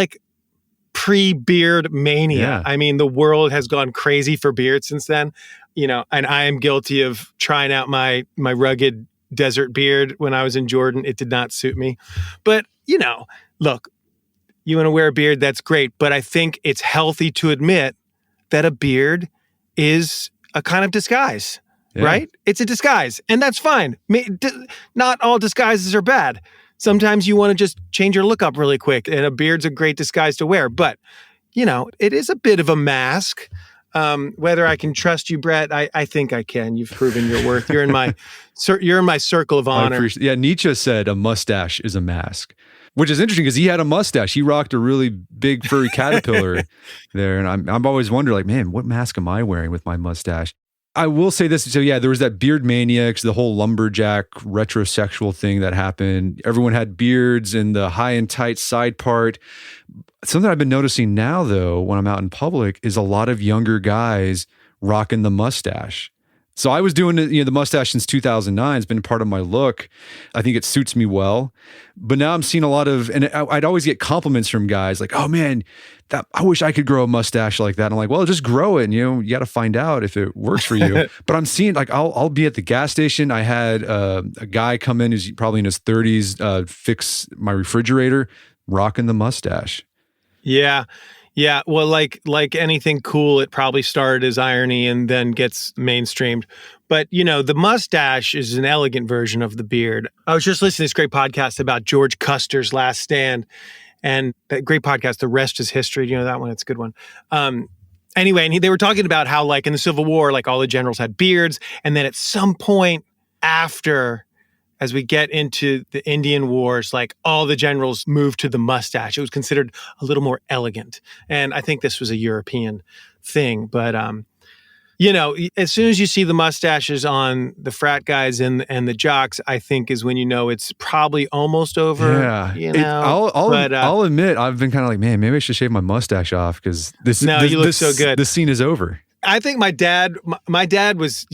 B: pre-beard mania. Yeah. The world has gone crazy for beards since then. And I am guilty of trying out my rugged desert beard when I was in Jordan. It did not suit me. But, look, you want to wear a beard, that's great. But I think it's healthy to admit that a beard is a kind of disguise, right? It's a disguise, and that's fine. Not all disguises are bad. Sometimes you want to just change your look up really quick, and a beard's a great disguise to wear. But, it is a bit of a mask. Whether I can trust you, Brett, I think I can. You've proven your worth. You're in my circle of honor.
A: Nietzsche said a mustache is a mask, which is interesting because he had a mustache. He rocked a really big furry caterpillar there, and I'm always wondering, man, what mask am I wearing with my mustache? I will say this. So yeah, there was that beard mania, the whole lumberjack retrosexual thing that happened. Everyone had beards and the high and tight side part. Something I've been noticing now, though, when I'm out in public, is a lot of younger guys rocking the mustache. So I was doing the mustache since 2009. It's been part of my look. I think it suits me well. But now I'm seeing a lot of, and I'd always get compliments from guys like, "Oh man, I wish I could grow a mustache like that." And I'm like, "Well, just grow it. And, you got to find out if it works for you." But I'm seeing like I'll be at the gas station. I had a guy come in who's probably in his 30s, fix my refrigerator, rocking the mustache.
B: Yeah. Yeah. Well, like anything cool, it probably started as irony and then gets mainstreamed. But, the mustache is an elegant version of the beard. I was just listening to this great podcast about George Custer's Last Stand. And that great podcast, The Rest is History. Do you know that one? It's a good one. Anyway, and they were talking about how, like, in the Civil War, like, all the generals had beards. And then at some point after, as we get into the Indian Wars, like, all the generals moved to the mustache. It was considered a little more elegant. And I think this was a European thing. But, as soon as you see the mustaches on the frat guys and the jocks, I think is when it's probably almost over.
A: Yeah. I'll admit, I've been kind of like, man, maybe I should shave my mustache off because
B: you look so good.
A: This scene is over.
B: I think my dad was,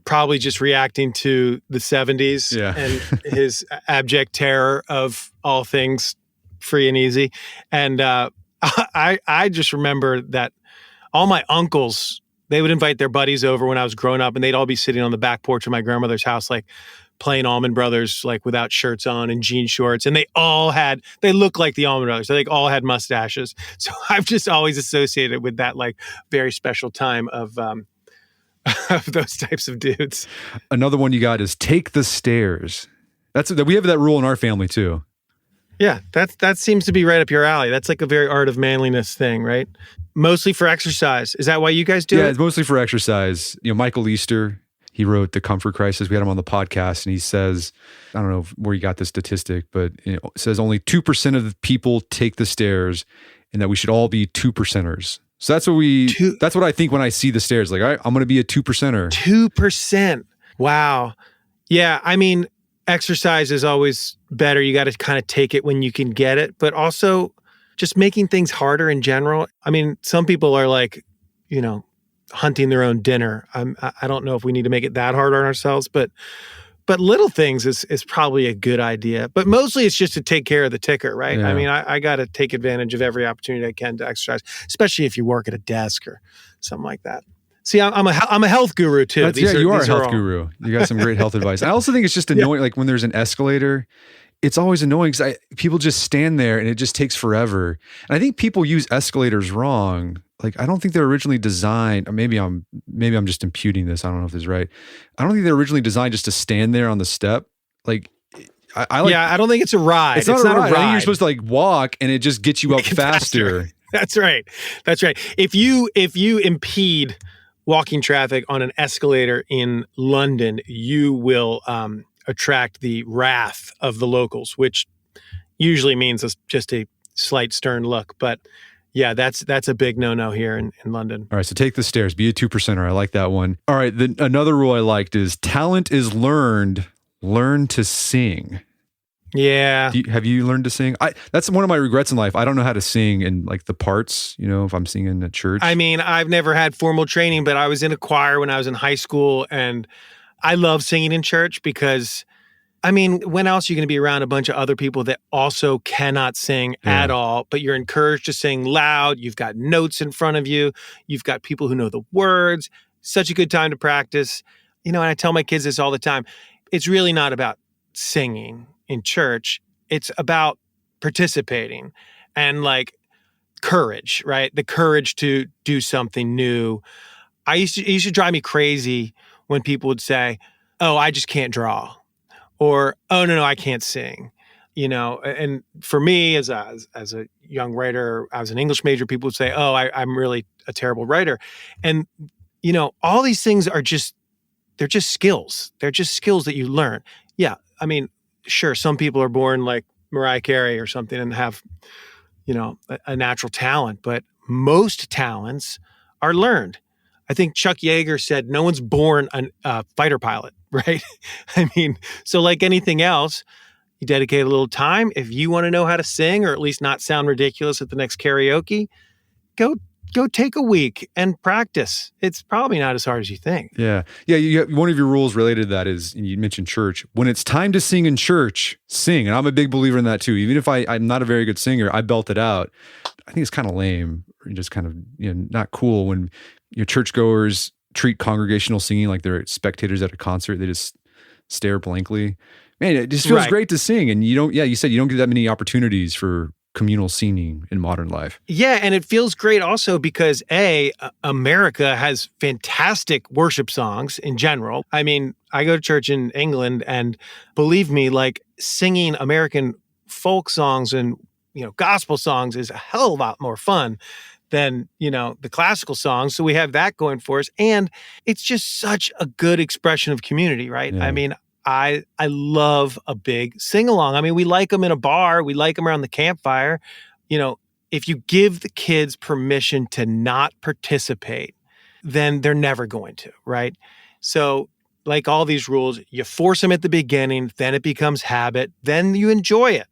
B: probably just reacting to the 70s and his abject terror of all things free and easy. And I just remember that all my uncles, they would invite their buddies over when I was growing up, and they'd all be sitting on the back porch of my grandmother's house, like playing Allman Brothers, like without shirts on and jean shorts. And they looked like the Allman Brothers. They all had mustaches. So I've just always associated with that, like, very special time of those types of dudes.
A: Another one you got is take the stairs. We have that rule in our family too.
B: Yeah, that seems to be right up your alley. That's like a very art of manliness thing, right? Mostly for exercise. Is that why you guys do it?
A: Yeah, it's mostly for exercise. Michael Easter, he wrote The Comfort Crisis. We had him on the podcast, and he says, I don't know where you got this statistic, but it says only 2% of the people take the stairs, and that we should all be 2%ers. So that's what I think when I see the stairs. Like, I'm going to be a 2%er.
B: 2%. Wow. Yeah. I mean, exercise is always better. You got to kind of take it when you can get it, but also just making things harder in general. I mean, some people are like, hunting their own dinner. I don't know if we need to make it that hard on ourselves, but little things is probably a good idea. But mostly it's just to take care of the ticker, right?
A: Yeah.
B: I mean, I got to take advantage of every opportunity I can to exercise, especially if you work at a desk or something like that. See, I'm a health guru too.
A: You are a health guru. You got some great health advice. I also think it's just annoying, like when there's an escalator, it's always annoying because people just stand there and it just takes forever. And I think people use escalators wrong. Like, I don't think they're originally designed, or maybe I'm just imputing this. I don't know if this is right. I don't think they're originally designed just to stand there on the step. Like,
B: I don't think it's a ride.
A: It's not a ride. I think you're supposed to like walk and it just gets you up faster.
B: That's right. If you impede walking traffic on an escalator in London, you will attract the wrath of the locals, which usually means just a slight stern look. But yeah, that's a big no-no here in London.
A: All right, so take the stairs. Be a 2%er. I like that one. All right, another rule I liked is talent is learned. Learn to sing.
B: Yeah.
A: Have you learned to sing? That's one of my regrets in life. I don't know how to sing in like the parts, if I'm singing at church.
B: I mean, I've never had formal training, but I was in a choir when I was in high school, and I love singing in church because, I mean, when else are you going to be around a bunch of other people that also cannot sing at all, but you're encouraged to sing loud. You've got notes in front of you. You've got people who know the words. Such a good time to practice. And I tell my kids this all the time. It's really not about singing in church. It's about participating and like courage, right? The courage to do something new. It used to drive me crazy when people would say, "Oh, I just can't draw," or "Oh, no, I can't sing." And for me as a young writer, I was an English major, people would say, "Oh, I'm really a terrible writer." And, all these things they're just skills. They're just skills that you learn. Yeah. I mean, sure, some people are born like Mariah Carey or something and have, a natural talent, but most talents are learned. I think Chuck Yeager said, no one's born a fighter pilot, right? I mean, so like anything else, you dedicate a little time. If you want to know how to sing or at least not sound ridiculous at the next karaoke, go go take a week and practice. It's probably not as hard as you think.
A: Yeah. Yeah. One of your rules related to that is, and you mentioned church. When it's time to sing in church, sing. And I'm a big believer in that too. Even if I'm not a very good singer, I belt it out. I think it's kind of lame or just kind of, not cool when your churchgoers treat congregational singing like they're spectators at a concert. They just stare blankly. Man, it just feels great to sing. And you said you don't get that many opportunities for communal singing in modern life.
B: Yeah, and it feels great also because America has fantastic worship songs in general. I mean, I go to church in England, and believe me, like singing American folk songs and gospel songs is a hell of a lot more fun than the classical songs. So we have that going for us, and it's just such a good expression of community, right?
A: Yeah.
B: I mean, I love a big sing-along. I mean, we like them in a bar. We like them around the campfire. If you give the kids permission to not participate, then they're never going to, right? So like all these rules, you force them at the beginning, then it becomes habit, then you enjoy it.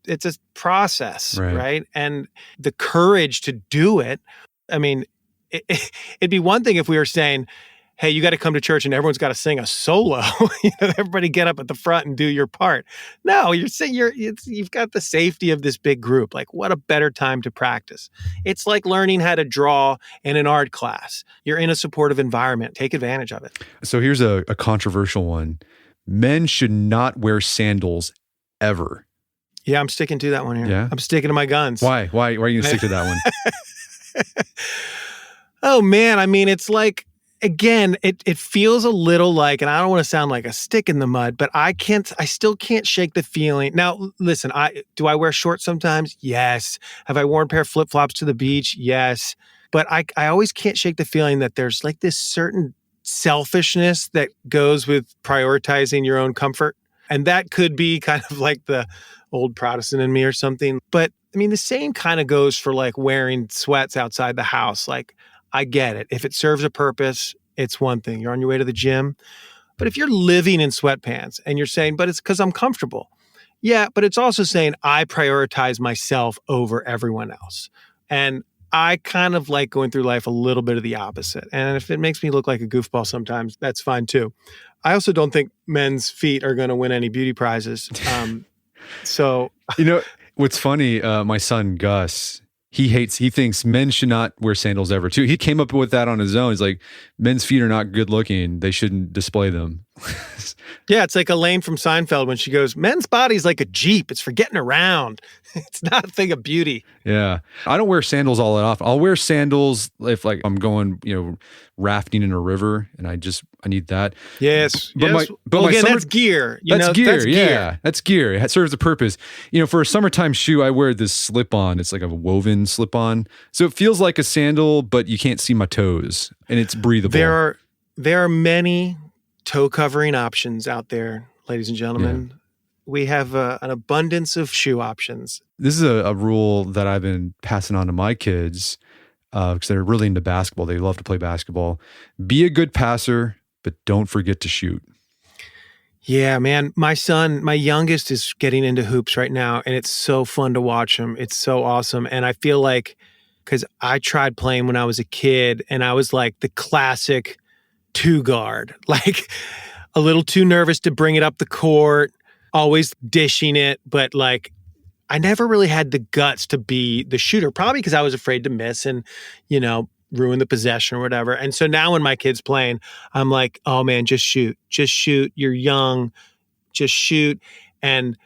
B: It's a process, right? And the courage to do it. I mean, it'd be one thing if we were saying, hey, you got to come to church and everyone's got to sing a solo. Everybody get up at the front and do your part. No, you've got the safety of this big group. Like, what a better time to practice. It's like learning how to draw in an art class. You're in a supportive environment. Take advantage of it.
A: So here's a controversial one. Men should not wear sandals ever.
B: Yeah, I'm sticking to that one here.
A: Yeah?
B: I'm sticking to my guns.
A: Why are you going to stick to that one?
B: Oh, man. I mean, it's like, again, it feels a little like, and I don't want to sound like a stick in the mud, but I still can't shake the feeling. Now, listen, do I wear shorts sometimes? Yes. Have I worn a pair of flip-flops to the beach? Yes. But I always can't shake the feeling that there's like this certain selfishness that goes with prioritizing your own comfort. And that could be kind of like the old Protestant in me or something. But I mean, the same kind of goes for like wearing sweats outside the house. Like, I get it. If it serves a purpose, it's one thing. You're on your way to the gym. But if you're living in sweatpants and you're saying, but it's because I'm comfortable. Yeah, but it's also saying I prioritize myself over everyone else. And I kind of like going through life a little bit of the opposite. And if it makes me look like a goofball sometimes, that's fine too. I also don't think men's feet are going to win any beauty prizes. So,
A: what's funny, my son, Gus, he thinks men should not wear sandals ever too. He came up with that on his own. He's like, men's feet are not good looking. They shouldn't display them.
B: Yeah, it's like Elaine from Seinfeld when she goes, men's body's like a Jeep. It's for getting around. It's not a thing of beauty.
A: Yeah. I don't wear sandals all that often. I'll wear sandals if like I'm going, rafting in a river and I need that.
B: Yes.
A: But
B: that's gear.
A: That's gear. Yeah. That's gear. It serves a purpose. For a summertime shoe, I wear this slip-on. It's like a woven slip-on. So it feels like a sandal, but you can't see my toes and it's breathable.
B: There are many toe covering options out there, ladies and gentlemen. Yeah. We have an abundance of shoe options.
A: This is a rule that I've been passing on to my kids because they're really into basketball. They love to play basketball. Be a good passer, but don't forget to shoot.
B: Yeah, man. My youngest is getting into hoops right now, and it's so fun to watch him. It's so awesome. And I feel like, because I tried playing when I was a kid, and I was like the classic two guard, like a little too nervous to bring it up the court, always dishing it, but like I never really had the guts to be the shooter, probably because I was afraid to miss and, ruin the possession or whatever. And so now when my kid's playing, I'm like, oh man, just shoot. You're young, just shoot. And,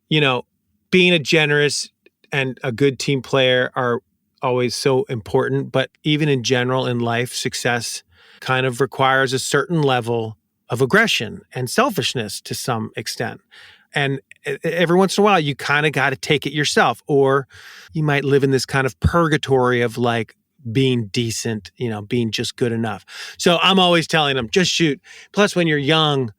B: being a generous and a good team player are always so important. But even in general in life, success kind of requires a certain level of aggression and selfishness to some extent. And every once in a while, you kind of got to take it yourself, or you might live in this kind of purgatory of like being decent, being just good enough. So I'm always telling them, just shoot. Plus, when you're young,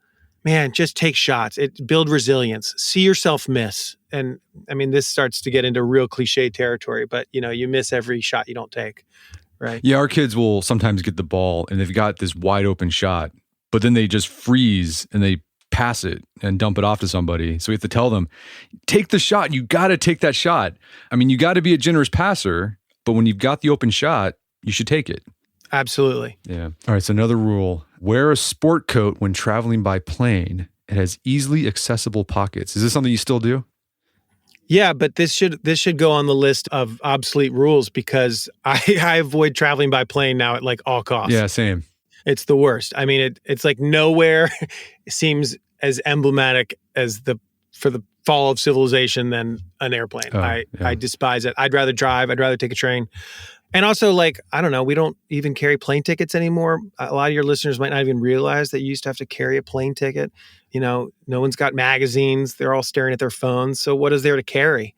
B: man, just take shots. Build resilience. See yourself miss. And I mean, this starts to get into real cliche territory, but you miss every shot you don't take, right?
A: Yeah, our kids will sometimes get the ball and they've got this wide open shot, but then they just freeze and they pass it and dump it off to somebody. So we have to tell them, take the shot. You got to take that shot. I mean, you got to be a generous passer, but when you've got the open shot, you should take it.
B: Absolutely.
A: Yeah. All right. So another rule, wear a sport coat when traveling by plane. It has easily accessible pockets. Is this something you still do?
B: Yeah, but this should go on the list of obsolete rules because I avoid traveling by plane now at like all costs.
A: Yeah, same.
B: It's the worst. I mean, it's like nowhere seems as emblematic as for the fall of civilization than an airplane. I despise it. I'd rather drive. I'd rather take a train. And also, like, I don't know, we don't even carry plane tickets anymore. A lot of your listeners might not even realize that you used to have to carry a plane ticket. You know, no one's got magazines. They're all staring at their phones. So what is there to carry?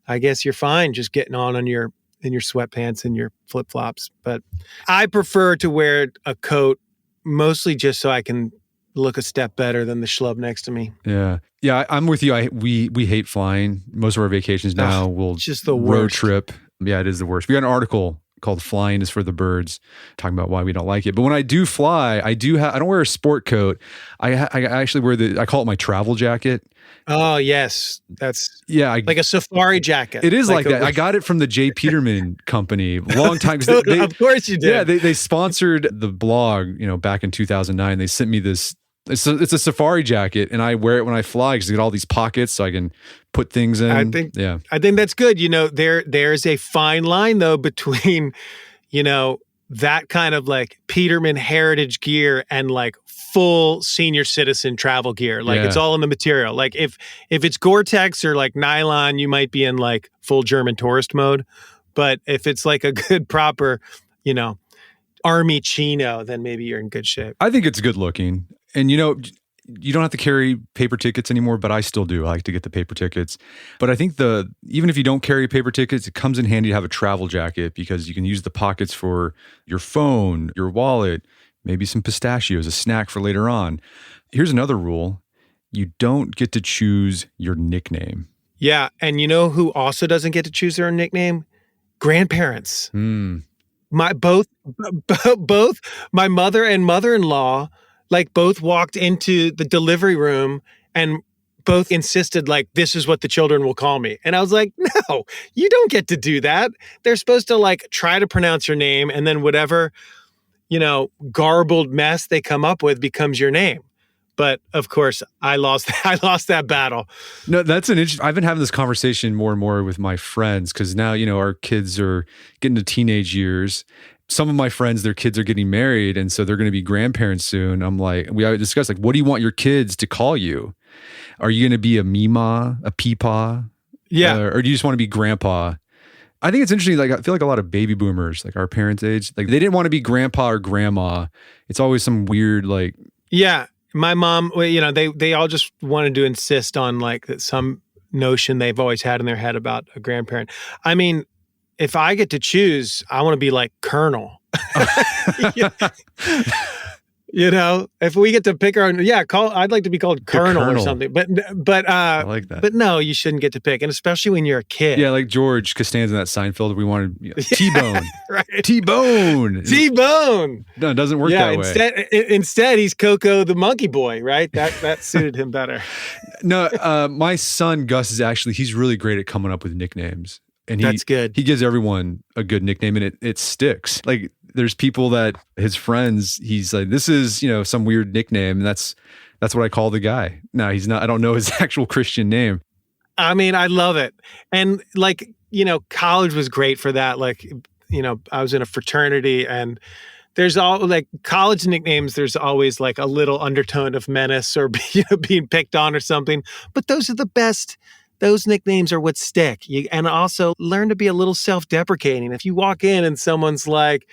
B: I guess you're fine just getting in your sweatpants and your flip-flops. But I prefer to wear a coat mostly just so I can look a step better than the schlub next to me.
A: Yeah. Yeah, I'm with you. We hate flying. Most of our vacations now will
B: just the
A: road
B: worst.
A: trip. Yeah, it is the worst. We got an article called "Flying is for the Birds," talking about why we don't like it. But when I do fly, I don't wear a sport coat. I actually wear I call it my travel jacket.
B: Oh yes, that's like a safari jacket.
A: It is like that. I got it from the J. Peterman Company a long time.
B: Of course you did.
A: Yeah, they sponsored the blog. Back in 2009, they sent me this. It's a safari jacket, and I wear it when I fly because I get all these pockets, so I can put things in.
B: I think that's good. There's a fine line though between, that kind of like Peterman heritage gear and like full senior citizen travel gear. Like it's all in the material. Like if it's Gore-Tex or like nylon, you might be in like full German tourist mode. But if it's like a good proper, army chino, then maybe you're in good shape.
A: I think it's good looking. And you don't have to carry paper tickets anymore, but I still do. I like to get the paper tickets. But I think even if you don't carry paper tickets, it comes in handy to have a travel jacket because you can use the pockets for your phone, your wallet, maybe some pistachios, a snack for later on. Here's another rule. You don't get to choose your nickname.
B: Yeah. And you know who also doesn't get to choose their own nickname? Grandparents. Both my mother and mother-in-law both walked into the delivery room and both insisted this is what the children will call me. And I was like, no, you don't get to do that. They're supposed to try to pronounce your name and then whatever, garbled mess they come up with becomes your name. But of course, I lost that battle.
A: No, that's I've been having this conversation more and more with my friends because now, our kids are getting to teenage years. Some of my friends, their kids are getting married, and so they're going to be grandparents soon. I'm like, we discussed what do you want your kids to call you? Are you going to be a Mima, a Peepaw?
B: Yeah.
A: Or do you just want to be grandpa? I think it's interesting. I feel like a lot of baby boomers, our parents' age, they didn't want to be grandpa or grandma. It's always some weird,
B: Yeah. My mom, they all just wanted to insist on some notion they've always had in their head about a grandparent. I mean, if I get to choose, I want to be like Colonel. If we get to pick our own, I'd like to be called Colonel or something. But
A: I like that.
B: But no, you shouldn't get to pick, and especially when you're a kid.
A: Yeah, like George Costanza in that Seinfeld, we wanted T-Bone.
B: Right.
A: T-Bone.
B: T-Bone.
A: No, it doesn't work that way.
B: Instead, he's Coco the monkey boy, right? That suited him better.
A: No, my son Gus he's really great at coming up with nicknames. And
B: that's good.
A: He gives everyone a good nickname and it sticks. There's people that his friends, he's like, this is, some weird nickname. And that's what I call the guy. No, he's not, I don't know his actual Christian name.
B: I mean, I love it. And college was great for that. I was in a fraternity and there's all college nicknames. There's always a little undertone of menace or being picked on or something, but those are the best. Those nicknames are what stick. And also learn to be a little self-deprecating. If you walk in and someone's like,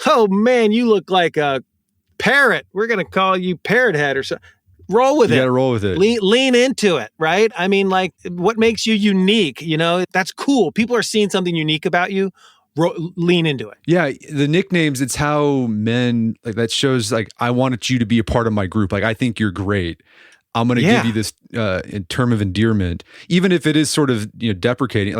B: oh man, you look like a parrot. We're going to call you Parrot Head or something. Roll with it.
A: You got to roll with it.
B: Lean into it, right? I mean, what makes you unique? That's cool. People are seeing something unique about you. Lean into it.
A: Yeah, the nicknames, it's how men, that shows, I wanted you to be a part of my group. I think you're great. I'm going to give you this term of endearment, even if it is sort of deprecating.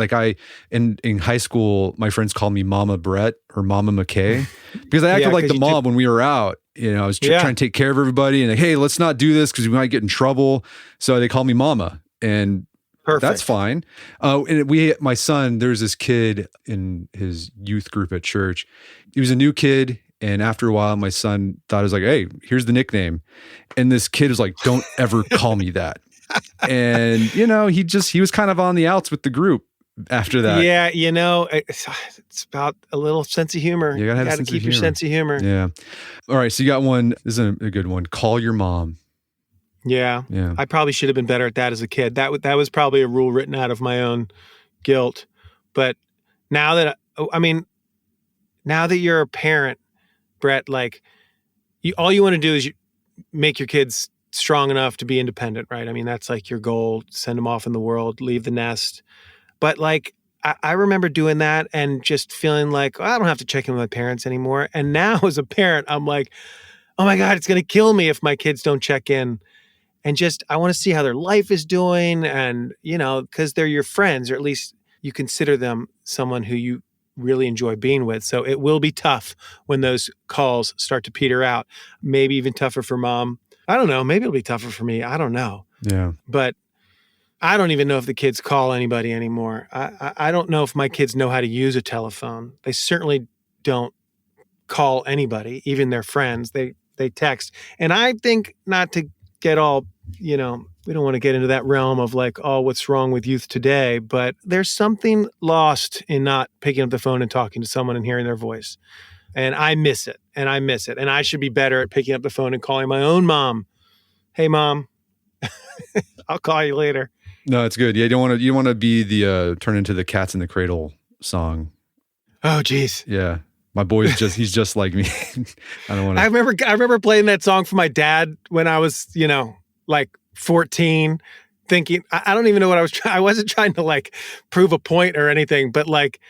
A: In high school, my friends called me Mama Brett or Mama McKay because I acted like the mom when we were out. I was trying to take care of everybody and hey, let's not do this because we might get in trouble. So they call me Mama, and That's
B: Perfect.
A: fine. And my son, there's this kid in his youth group at church. He was a new kid. And after a while, my son thought, it was like, hey, here's the nickname. And this kid was like, don't ever call me that. And, he was kind of on the outs with the group after that.
B: Yeah, it's about a little sense of humor.
A: You gotta have
B: got to
A: a sense of
B: keep your
A: humor.
B: sense of humor.
A: Yeah. All right. So you got one. This is a good one. Call your mom.
B: Yeah.
A: Yeah.
B: I probably should have been better at that as a kid. That was probably a rule written out of my own guilt. But now that now that you're a parent, Brett, like all you want to do is make your kids strong enough to be independent, right? I mean, that's like your goal. Send them off in the world, leave the nest. But like, I remember doing that and just feeling like, I don't have to check in with my parents anymore. And now as a parent, I'm like, oh my God, it's going to kill me if my kids don't check in. And just, I want to see how their life is doing. And, because they're your friends, or at least you consider them someone who you really enjoy being with. So it will be tough when those calls start to peter out. Maybe even tougher for mom. I don't know. Maybe it'll be tougher for me. I don't know.
A: Yeah.
B: But I don't even know if the kids call anybody anymore. I don't know if my kids know how to use a telephone. They certainly don't call anybody, even their friends. They text. And I think, not to get all, we don't want to get into that realm of like, oh, what's wrong with youth today? But there's something lost in not picking up the phone and talking to someone and hearing their voice. And I miss it. And I should be better at picking up the phone and calling my own mom. Hey, mom, I'll call you later.
A: No, it's good. Yeah, you don't want to be the turn into the Cats in the Cradle song.
B: Oh, geez.
A: Yeah. My boy's he's just like me. I don't want to.
B: I remember playing that song for my dad when I was, like 14, thinking, I don't even know what I was trying. I wasn't trying to like prove a point or anything, but like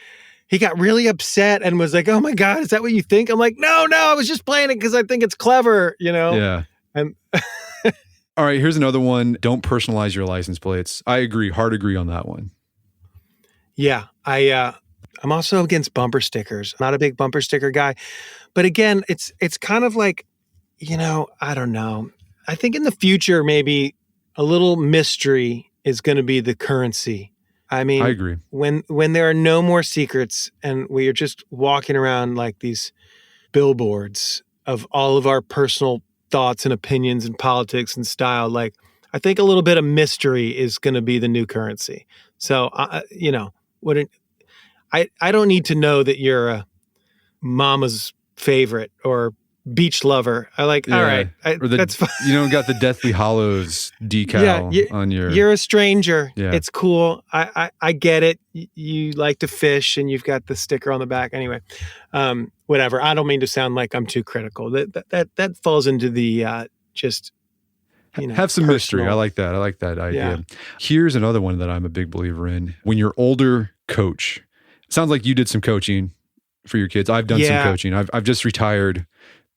B: he got really upset and was like, oh my God, is that what you think? I'm like, no, I was just playing it because I think it's clever,
A: Yeah.
B: And
A: all right, here's another one. Don't personalize your license plates. I agree. Hard agree on that one.
B: Yeah. I'm also against bumper stickers. I'm not a big bumper sticker guy. But again, it's kind of like, I don't know. I think in the future, maybe a little mystery is going to be the currency. I mean,
A: I agree.
B: When there are no more secrets and we are just walking around like these billboards of all of our personal thoughts and opinions and politics and style, like I think a little bit of mystery is going to be the new currency. So, I don't need to know that you're a mama's favorite or beach lover. I like,
A: Yeah.
B: all right, that's fine.
A: You don't got the Deathly Hallows decal on your.
B: You're a stranger.
A: Yeah.
B: It's cool. I get it. You like to fish and you've got the sticker on the back. Anyway, whatever. I don't mean to sound like I'm too critical. That falls into the just,
A: have some mystery. I like that. I like that idea. Yeah. Here's another one that I'm a big believer in. When you're older, coach. Sounds like you did some coaching for your kids. I've done some coaching. I've just retired.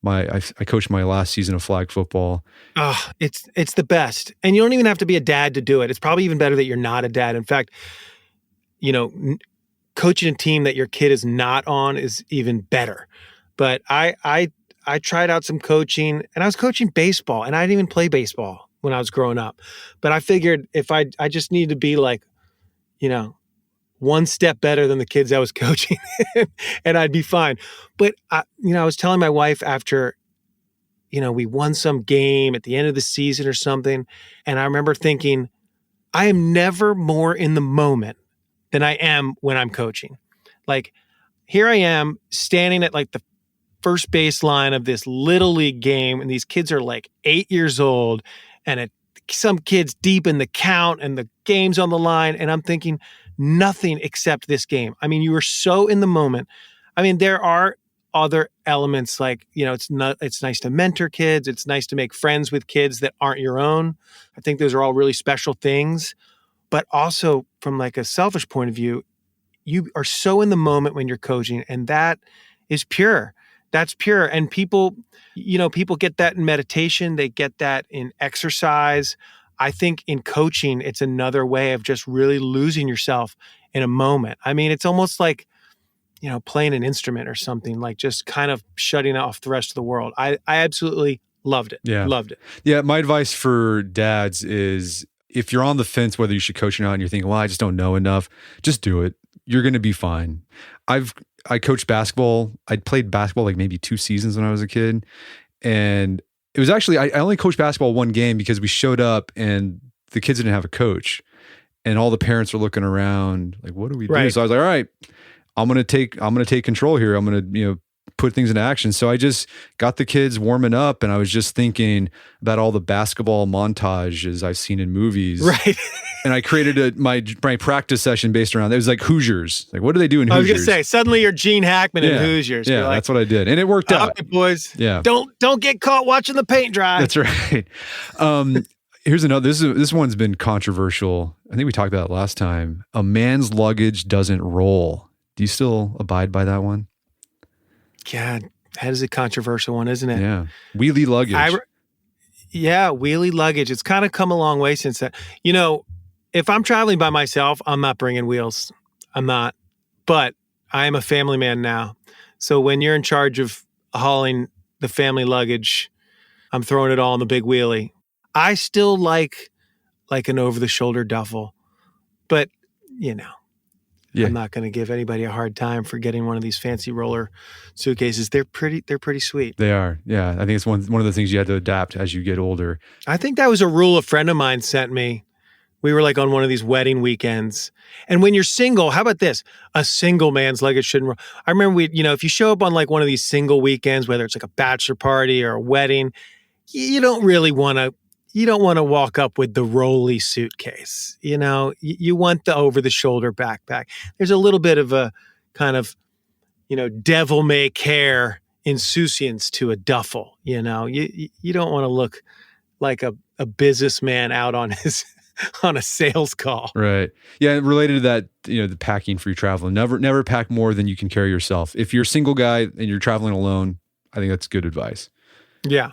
A: I coached my last season of flag football.
B: Oh, it's the best. And you don't even have to be a dad to do it. It's probably even better that you're not a dad. In fact, coaching a team that your kid is not on is even better. But I tried out some coaching, and I was coaching baseball, and I didn't even play baseball when I was growing up. But I figured if I just needed to be like, one step better than the kids I was coaching and I'd be fine. But I was telling my wife after, we won some game at the end of the season or something. And I remember thinking, I am never more in the moment than I am when I'm coaching. Like here I am standing at like the first baseline of this little league game. And these kids are like 8 years old and some kids deep in the count and the game's on the line. And I'm thinking, nothing except this game. I mean, you were so in the moment. I mean, there are other elements like, it's nice to mentor kids. It's nice to make friends with kids that aren't your own. I think those are all really special things. But also from like a selfish point of view, you are so in the moment when you're coaching, and that is pure. That's pure. And people get that in meditation. They get that in exercise. I think in coaching, it's another way of just really losing yourself in a moment. I mean, it's almost like, playing an instrument or something, like just kind of shutting off the rest of the world. I absolutely loved it.
A: Yeah.
B: Loved it.
A: Yeah. My advice for dads is if you're on the fence whether you should coach or not, and you're thinking, well, I just don't know enough, just do it. You're going to be fine. I coached basketball. I played basketball like maybe 2 seasons when I was a kid. And it was actually, I only coached basketball 1 game because we showed up and the kids didn't have a coach. And all the parents were looking around like, what do we do?
B: Right.
A: So I was like, all right, I'm going to take control here. I'm going to, put things into action. So I just got the kids warming up, and I was just thinking about all the basketball montages I've seen in movies.
B: Right.
A: And I created my practice session based around it. It was like Hoosiers. Like, what do they do in Hoosiers?
B: I was going to say, suddenly you're Gene Hackman in Hoosiers.
A: Yeah,
B: like,
A: that's what I did. And it worked out.
B: All right, boys.
A: Yeah.
B: Don't get caught watching the paint dry.
A: That's right. Here's another. This one's been controversial. I think we talked about it last time. A man's luggage doesn't roll. Do you still abide by that one?
B: God, that is a controversial one, isn't it?
A: Yeah. Wheelie luggage.
B: Wheelie luggage. It's kind of come a long way since that. If I'm traveling by myself, I'm not bringing wheels. I'm not. But I am a family man now. So when you're in charge of hauling the family luggage, I'm throwing it all in the big wheelie. I still like an over-the-shoulder duffel. But, I'm not going to give anybody a hard time for getting one of these fancy roller suitcases. They're pretty sweet.
A: They are. Yeah. I think it's one of the things you have to adapt as you get older.
B: I think that was a rule a friend of mine sent me. We were like on one of these wedding weekends. And when you're single, how about this? A single man's luggage shouldn't roll. I remember if you show up on like one of these single weekends, whether it's like a bachelor party or a wedding, you don't want to walk up with the rolly suitcase. You want the over-the-shoulder backpack. There's a little bit of a kind of, devil-may-care insouciance to a duffel. You don't want to look like a businessman out on a sales call.
A: Right. Yeah. Related to that, the packing for your traveling. Never pack more than you can carry yourself. If you're a single guy and you're traveling alone, I think that's good advice.
B: Yeah.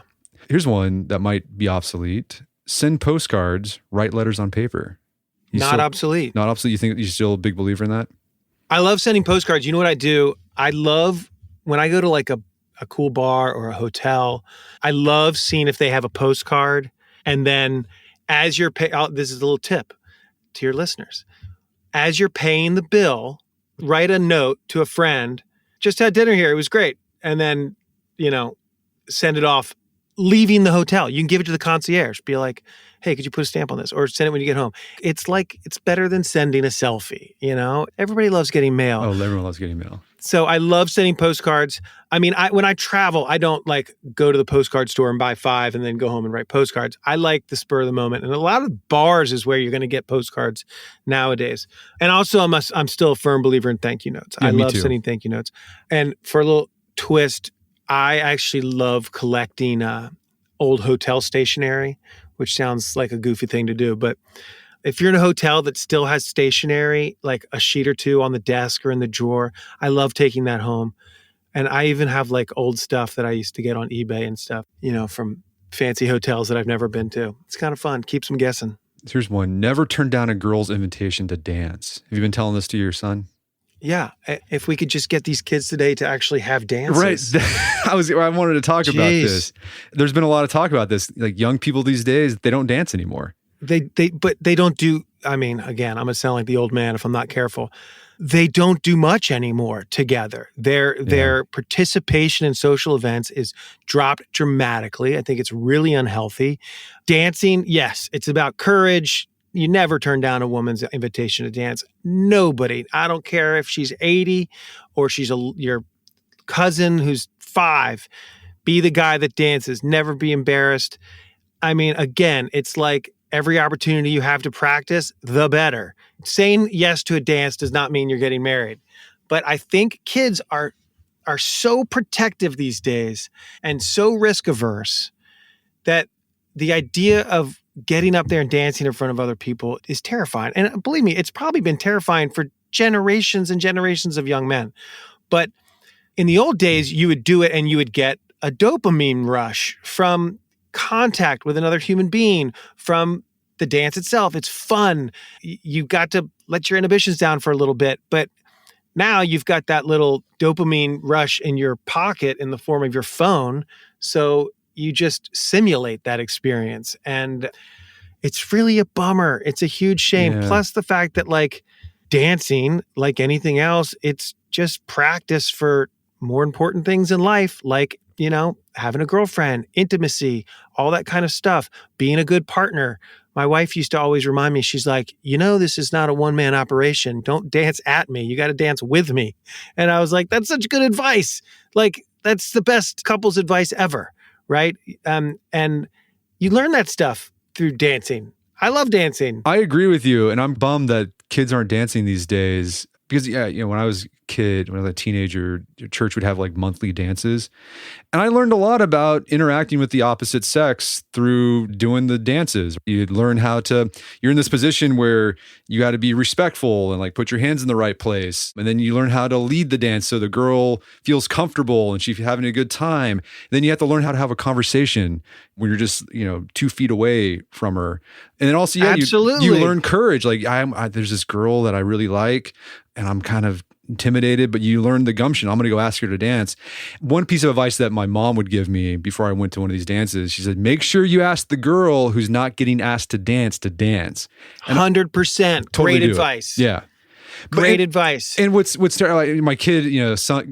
A: Here's one that might be obsolete. Send postcards, write letters on paper.
B: Obsolete.
A: Not obsolete. You think you're still a big believer in that?
B: I love sending postcards. You know what I do? I love when I go to like a cool bar or a hotel, I love seeing if they have a postcard. And then as you're this is a little tip to your listeners. As you're paying the bill, write a note to a friend. Just had dinner here. It was great. And then, send it off, leaving the hotel. You can give it to the concierge. Be like, hey, could you put a stamp on this? Or send it when you get home. It's better than sending a selfie. Everybody loves getting mail.
A: Oh, everyone loves getting mail.
B: So I love sending postcards. I mean, when I travel, I don't go to the postcard store and buy 5 and then go home and write postcards. I like the spur of the moment. And a lot of bars is where you're going to get postcards nowadays. And also I'm still a firm believer in thank you notes.
A: Yeah,
B: I love
A: too.
B: sending thank you notes. And for a little twist, I actually love collecting old hotel stationery, which sounds like a goofy thing to do. But if you're in a hotel that still has stationery, like a sheet or 2 on the desk or in the drawer, I love taking that home. And I even have like old stuff that I used to get on eBay and stuff, from fancy hotels that I've never been to. It's kind of fun. Keeps them guessing.
A: Here's one. Never turn down a girl's invitation to dance. Have you been telling this to your son?
B: Yeah. If we could just get these kids today to actually have dances.
A: Right. I wanted to talk about this. There's been a lot of talk about this. Like young people these days, they don't dance anymore.
B: But they don't do, I mean, again, I'm going to sound like the old man if I'm not careful. They don't do much anymore together. Their participation in social events is dropped dramatically. I think it's really unhealthy. Dancing, yes, it's about courage. You never turn down a woman's invitation to dance. Nobody. I don't care if she's 80 or she's your cousin who's 5. Be the guy that dances. Never be embarrassed. I mean, again, it's like every opportunity you have to practice, the better. Saying yes to a dance does not mean you're getting married. But I think kids are so protective these days and so risk averse that the idea of getting up there and dancing in front of other people is terrifying. And believe me, it's probably been terrifying for generations and generations of young men. But in the old days, you would do it and you would get a dopamine rush from contact with another human being, from the dance itself. It's fun. You got to let your inhibitions down for a little bit. But now you've got that little dopamine rush in your pocket in the form of your phone. So you just simulate that experience. And it's really a bummer. It's a huge shame.
A: Yeah.
B: Plus the fact that like dancing, like anything else, it's just practice for more important things in life, like, having a girlfriend, intimacy, all that kind of stuff, being a good partner. My wife used to always remind me, she's like, this is not a one-man operation. Don't dance at me. You got to dance with me. And I was like, that's such good advice. Like, that's the best couples advice ever, right? And you learn that stuff through dancing. I love dancing.
A: I agree with you. And I'm bummed that kids aren't dancing these days because, when I was a kid, when I was a teenager, your church would have like monthly dances. And I learned a lot about interacting with the opposite sex through doing the dances. You'd learn you're in this position where you got to be respectful and like put your hands in the right place. And then you learn how to lead the dance so the girl feels comfortable and she's having a good time. And then you have to learn how to have a conversation when you're just, 2 feet away from her. And then also,
B: Absolutely.
A: you learn courage. Like there's this girl that I really like and I'm kind of intimidated, but you learn the gumption. I'm going to go ask her to dance. One piece of advice that my mom would give me before I went to one of these dances, she said, make sure you ask the girl who's not getting asked to dance. And
B: 100%.
A: Totally
B: Great advice.
A: Yeah.
B: Great advice.
A: And what's like my kid,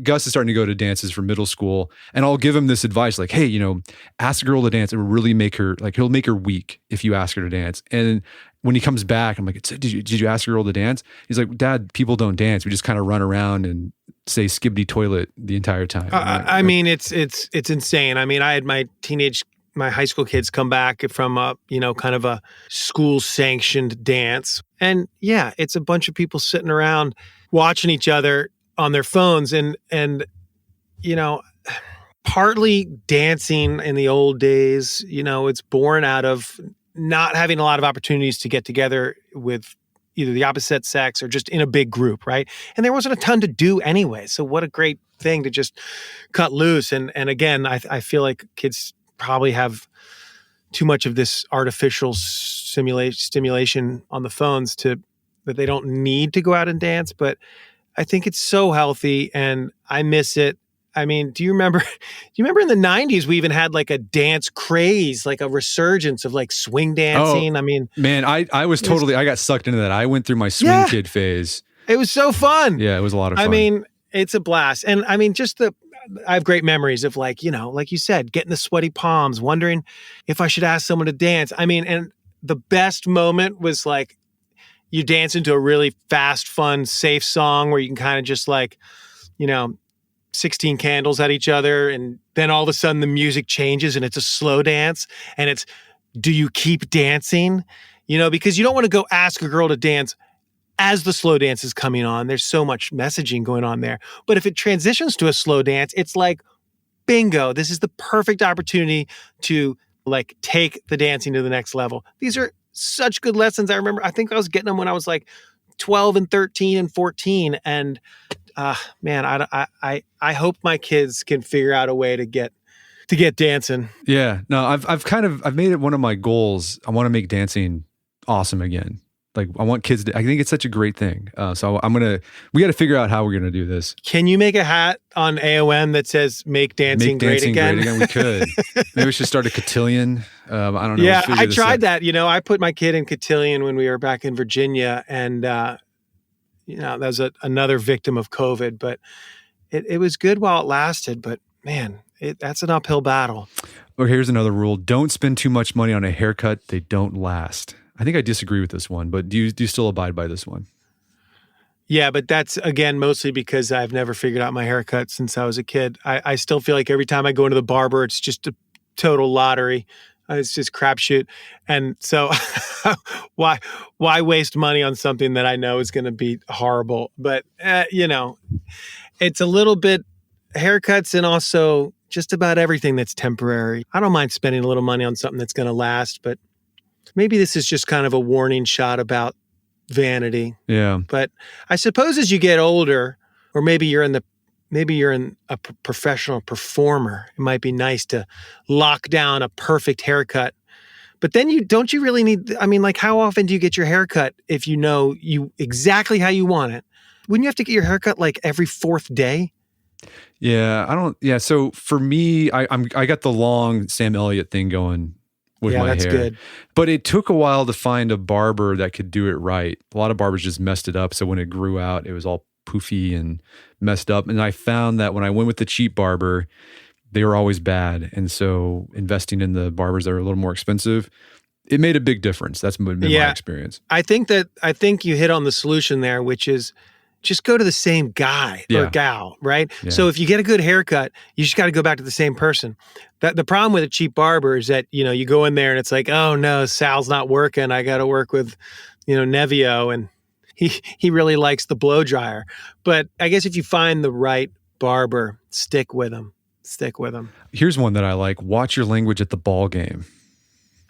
A: Gus is starting to go to dances for middle school, and I'll give him this advice like, hey, ask a girl to dance. It will really make her he'll make her weak if you ask her to dance. And when he comes back, I'm like, did you ask a girl to dance? He's like, Dad, people don't dance. We just kind of run around and say skibbity toilet the entire time.
B: I mean, it's insane. I mean, I had my high school kids come back from kind of a school sanctioned dance. And yeah, it's a bunch of people sitting around watching each other on their phones and partly dancing in the old days, it's born out of not having a lot of opportunities to get together with either the opposite sex or just in a big group, right? And there wasn't a ton to do anyway. So what a great thing to just cut loose. And again, I feel like kids probably have too much of this artificial stimulation on the phones that they don't need to go out and dance. But I think it's so healthy and I miss it. I mean, do you remember in the 90s, we even had like a dance craze, like a resurgence of like swing dancing.
A: Oh,
B: I mean,
A: man, I got sucked into that. I went through my swing kid phase.
B: It was so fun.
A: Yeah, it was a lot of fun.
B: I mean, it's a blast. And I mean, I have great memories of like you said, getting the sweaty palms, wondering if I should ask someone to dance. I mean, and the best moment was like you dance into a really fast, fun, safe song where you can kind of just like, 16 candles at each other. And then all of a sudden the music changes and it's a slow dance and it's, do you keep dancing? Because you don't want to go ask a girl to dance as the slow dance is coming on. There's so much messaging going on there. But if it transitions to a slow dance, it's like, bingo, this is the perfect opportunity to like take the dancing to the next level. These are such good lessons. I think I was getting them when I was like 12 and 13 and 14. And man, I hope my kids can figure out a way to get dancing.
A: Yeah, no, I've made it one of my goals. I want to make dancing awesome again. Like I want kids I think it's such a great thing. So we got to figure out how we're going to do this.
B: Can you make a hat on AoM that says make dancing great again?
A: We could. Maybe we should start a cotillion. I don't know.
B: Yeah, I tried that. I put my kid in cotillion when we were back in Virginia and, that was another victim of COVID, but it was good while it lasted. But man, that's an uphill battle.
A: Okay, here's another rule. Don't spend too much money on a haircut. They don't last. I think I disagree with this one, but do you still abide by this one?
B: Yeah, but that's, again, mostly because I've never figured out my haircut since I was a kid. I still feel like every time I go into the barber, it's just a total lottery. It's just crapshoot. And so why waste money on something that I know is going to be horrible? But, it's a little bit haircuts and also just about everything that's temporary. I don't mind spending a little money on something that's going to last, but maybe this is just kind of a warning shot about vanity.
A: Yeah.
B: But I suppose as you get older, or maybe you're in a professional performer, it might be nice to lock down a perfect haircut. But then don't you really need, how often do you get your haircut if you know you exactly how you want it? Wouldn't you have to get your haircut like every fourth day?
A: Yeah, I don't. Yeah, so for me, I got the long Sam Elliott thing going with
B: Yeah,
A: my
B: that's
A: hair.
B: good.
A: But it took a while to find a barber that could do it right. A lot of barbers just messed it up. So when it grew out, it was all poofy and messed up. And I found that when I went with the cheap barber, they were always bad. And so investing in the barbers that are a little more expensive, it made a big difference. That's been my experience.
B: I think you hit on the solution there, which is just go to the same guy or gal, right?
A: Yeah.
B: So if you get a good haircut, you just got to go back to the same person. The problem with a cheap barber is that, you go in there and it's like, oh no, Sal's not working. I got to work with, Nevio, and he really likes the blow dryer. But I guess if you find the right barber, stick with him.
A: Here's one that I like. Watch your language at the ball game.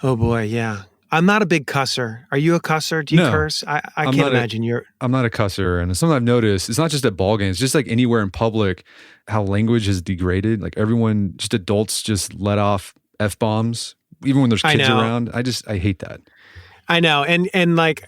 B: Oh boy, yeah. I'm not a big cusser. Are you a cusser? Do you curse? I can't imagine you're...
A: I'm not a cusser. And something I've noticed, it's not just at ball games, just like anywhere in public, how language has degraded. Like everyone, just adults just let off F-bombs, even when there's kids around. I hate that.
B: I know. And like,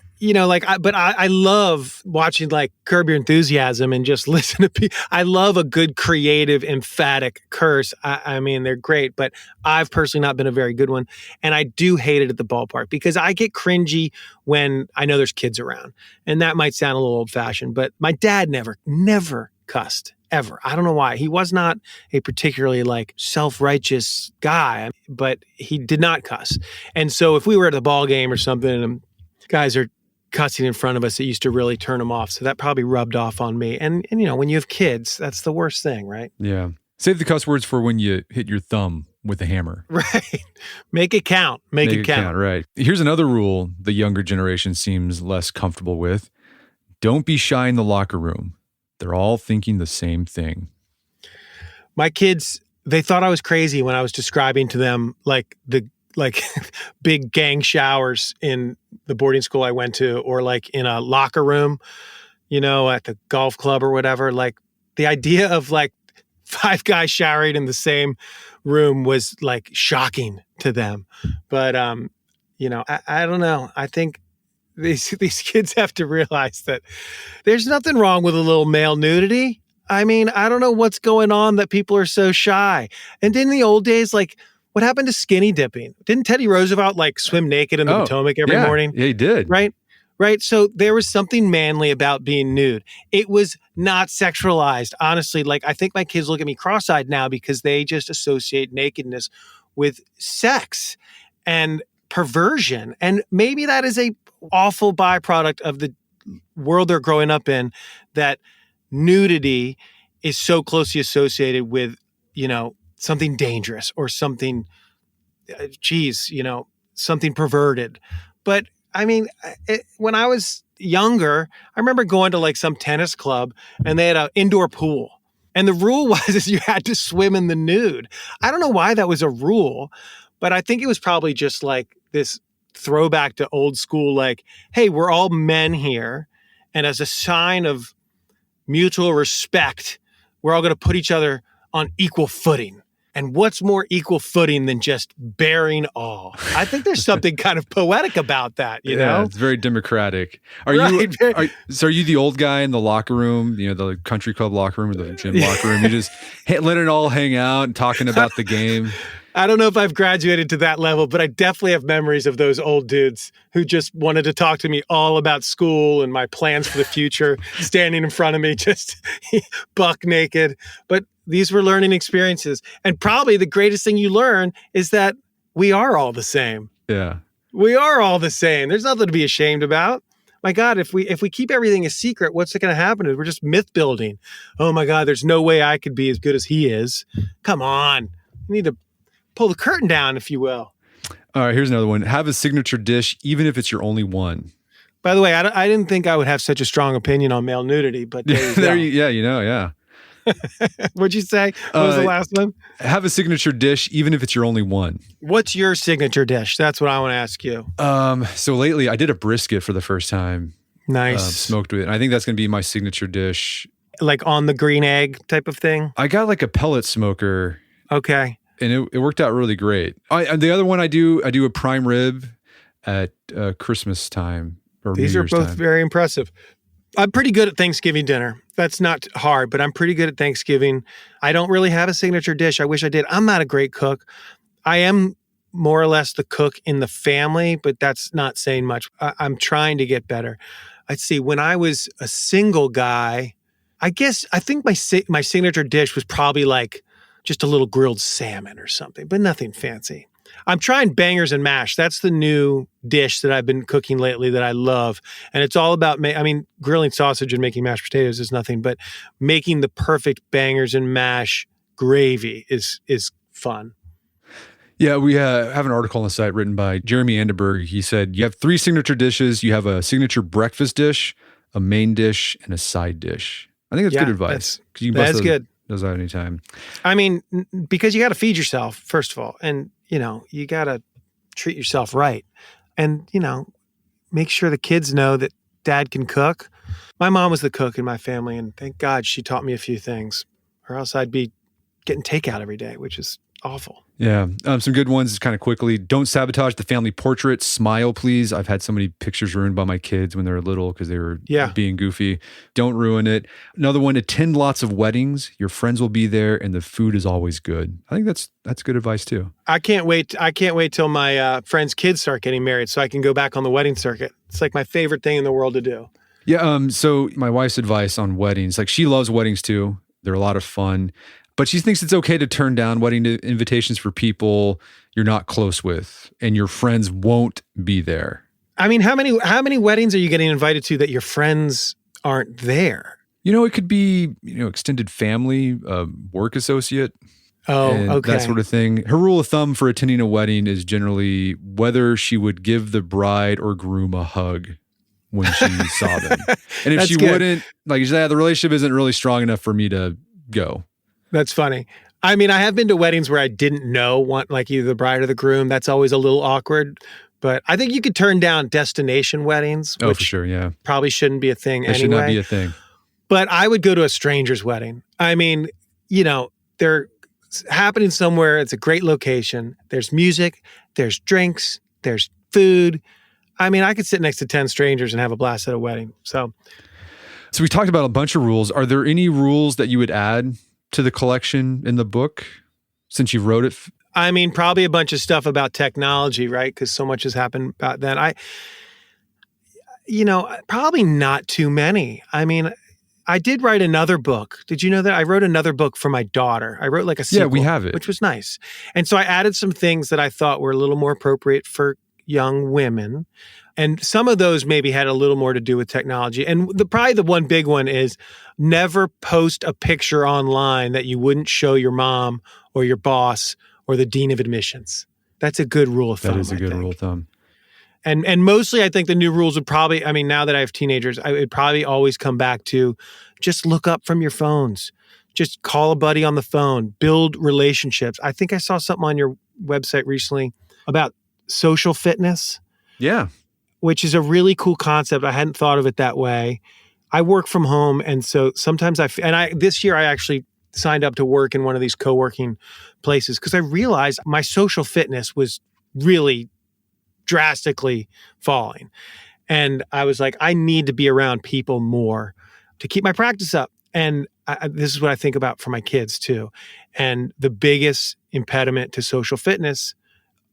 B: but I love watching like Curb Your Enthusiasm and just listen to people. I love a good, creative, emphatic curse. I mean, they're great, but I've personally not been a very good one. And I do hate it at the ballpark because I get cringy when I know there's kids around. And that might sound a little old fashioned, but my dad never cussed. Ever. I don't know why. He was not a particularly like self-righteous guy, but he did not cuss. And so if we were at a ball game or something and guys are cussing in front of us, it used to really turn them off. So that probably rubbed off on me. And when you have kids, that's the worst thing, right?
A: Yeah. Save the cuss words for when you hit your thumb with a hammer.
B: Right. Make it count. Make it count.
A: Right. Here's another rule the younger generation seems less comfortable with. Don't be shy in the locker room. They're all thinking the same thing. My
B: kids, they thought I was crazy when I was describing to them like big gang showers in the boarding school I went to, or like in a locker room, at the golf club or whatever. Like the idea of like 5 guys showering in the same room was like shocking to them. But, I don't know. I think these kids have to realize that there's nothing wrong with a little male nudity. I mean, I don't know what's going on that people are so shy. And in the old days, like, what happened to skinny dipping? Didn't Teddy Roosevelt like swim naked in the Potomac every morning?
A: Yeah, he did.
B: Right. So there was something manly about being nude. It was not sexualized. Honestly, like I think my kids look at me cross-eyed now because they just associate nakedness with sex and perversion. And maybe that is a awful byproduct of the world they're growing up in, that nudity is so closely associated with, something dangerous or something, something perverted. But I mean, when I was younger, I remember going to like some tennis club and they had an indoor pool. And the rule was you had to swim in the nude. I don't know why that was a rule, but I think it was probably just like this throwback to old school, like, hey, we're all men here. And as a sign of mutual respect, we're all going to put each other on equal footing. And what's more equal footing than just bearing all? I think there's something kind of poetic about that, you know?
A: It's very democratic. Are you the old guy in the locker room, the country club locker room or the gym locker room? You just let it all hang out and talking about the game?
B: I don't know if I've graduated to that level, but I definitely have memories of those old dudes who just wanted to talk to me all about school and my plans for the future, standing in front of me, just buck naked. But these were learning experiences. And probably the greatest thing you learn is that we are all the same.
A: Yeah.
B: We are all the same. There's nothing to be ashamed about. My God, if we keep everything a secret, what's going to happen? We're just myth building. Oh my God, there's no way I could be as good as he is. Come on. You need to pull the curtain down, if you will.
A: All right, here's another one. Have a signature dish, even if it's your only one.
B: By the way, I didn't think I would have such a strong opinion on male nudity, but there you go.
A: Yeah.
B: What'd you say? What was the last one?
A: Have a signature dish, even if it's your only one.
B: What's your signature dish? That's what I want to ask you.
A: So lately, I did a brisket for the first time.
B: Nice.
A: Smoked with it. And I think that's going to be my signature dish.
B: Like on the green egg type of thing?
A: I got like a pellet smoker.
B: Okay.
A: And it worked out really great. The other one I do a prime rib at Christmas time or
B: These
A: New
B: are
A: Year's
B: both
A: time.
B: very impressive. I'm pretty good at Thanksgiving dinner. That's not hard, but I'm pretty good at Thanksgiving. I don't really have a signature dish. I wish I did. I'm not a great cook. I am more or less the cook in the family, but that's not saying much. I'm trying to get better. Let's see. When I was a single guy, I think my signature dish was probably like just a little grilled salmon or something, but nothing fancy. I'm trying bangers and mash. That's the new dish that I've been cooking lately that I love. And it's all about, grilling sausage and making mashed potatoes is nothing, but making the perfect bangers and mash gravy is fun.
A: Yeah, we have an article on the site written by Jeremy Anderberg. He said, you have 3 signature dishes. You have a signature breakfast dish, a main dish, and a side dish. I think that's good advice.
B: That's good.
A: Those out anytime.
B: Because you got to feed yourself, first of all. And, you got to treat yourself right. And, make sure the kids know that dad can cook. My mom was the cook in my family, and thank God she taught me a few things, or else I'd be getting takeout every day, which is awful.
A: Yeah. Some good ones kind of quickly. Don't sabotage the family portrait. Smile, please. I've had so many pictures ruined by my kids when they were little because they were being goofy. Don't ruin it. Another one, attend lots of weddings. Your friends will be there and the food is always good. I think that's good advice too.
B: I can't wait till my friends' kids start getting married so I can go back on the wedding circuit. It's like my favorite thing in the world to do.
A: Yeah. So my wife's advice on weddings, like she loves weddings too. They're a lot of fun. But she thinks it's okay to turn down wedding invitations for people you're not close with and your friends won't be there.
B: How many weddings are you getting invited to that your friends aren't there?
A: It could be, extended family, work associate.
B: Okay.
A: That sort of thing. Her rule of thumb for attending a wedding is generally whether she would give the bride or groom a hug when she saw them. And if she wouldn't, the relationship isn't really strong enough for me to go.
B: That's funny. I have been to weddings where I didn't know either the bride or the groom. That's always a little awkward. But I think you could turn down destination weddings.
A: Oh, for sure, yeah.
B: Probably shouldn't be a thing anyway.
A: It should not be a thing.
B: But I would go to a stranger's wedding. They're happening somewhere. It's a great location. There's music. There's drinks. There's food. I could sit next to 10 strangers and have a blast at a wedding. So
A: we talked about a bunch of rules. Are there any rules that you would add to the collection in the book since you wrote it?
B: Probably a bunch of stuff about technology, right? Because so much has happened about then. Probably not too many. I did write another book. Did you know that? I wrote another book for my daughter. I wrote like a sequel.
A: Yeah, we have it.
B: Which was nice. And so I added some things that I thought were a little more appropriate for young women. And some of those maybe had a little more to do with technology. And probably the one big one is never post a picture online that you wouldn't show your mom or your boss or the dean of admissions. That's a good rule of thumb.
A: That is a good rule of thumb.
B: And mostly I think the new rules would probably, now that I have teenagers, I would probably always come back to just look up from your phones. Just call a buddy on the phone, build relationships. I think I saw something on your website recently about social fitness.
A: Yeah.
B: Which is a really cool concept. I hadn't thought of it that way. I work from home. And so sometimes this year I actually signed up to work in one of these co-working places because I realized my social fitness was really drastically falling. And I was like, I need to be around people more to keep my practice up. And this is what I think about for my kids too. And the biggest impediment to social fitness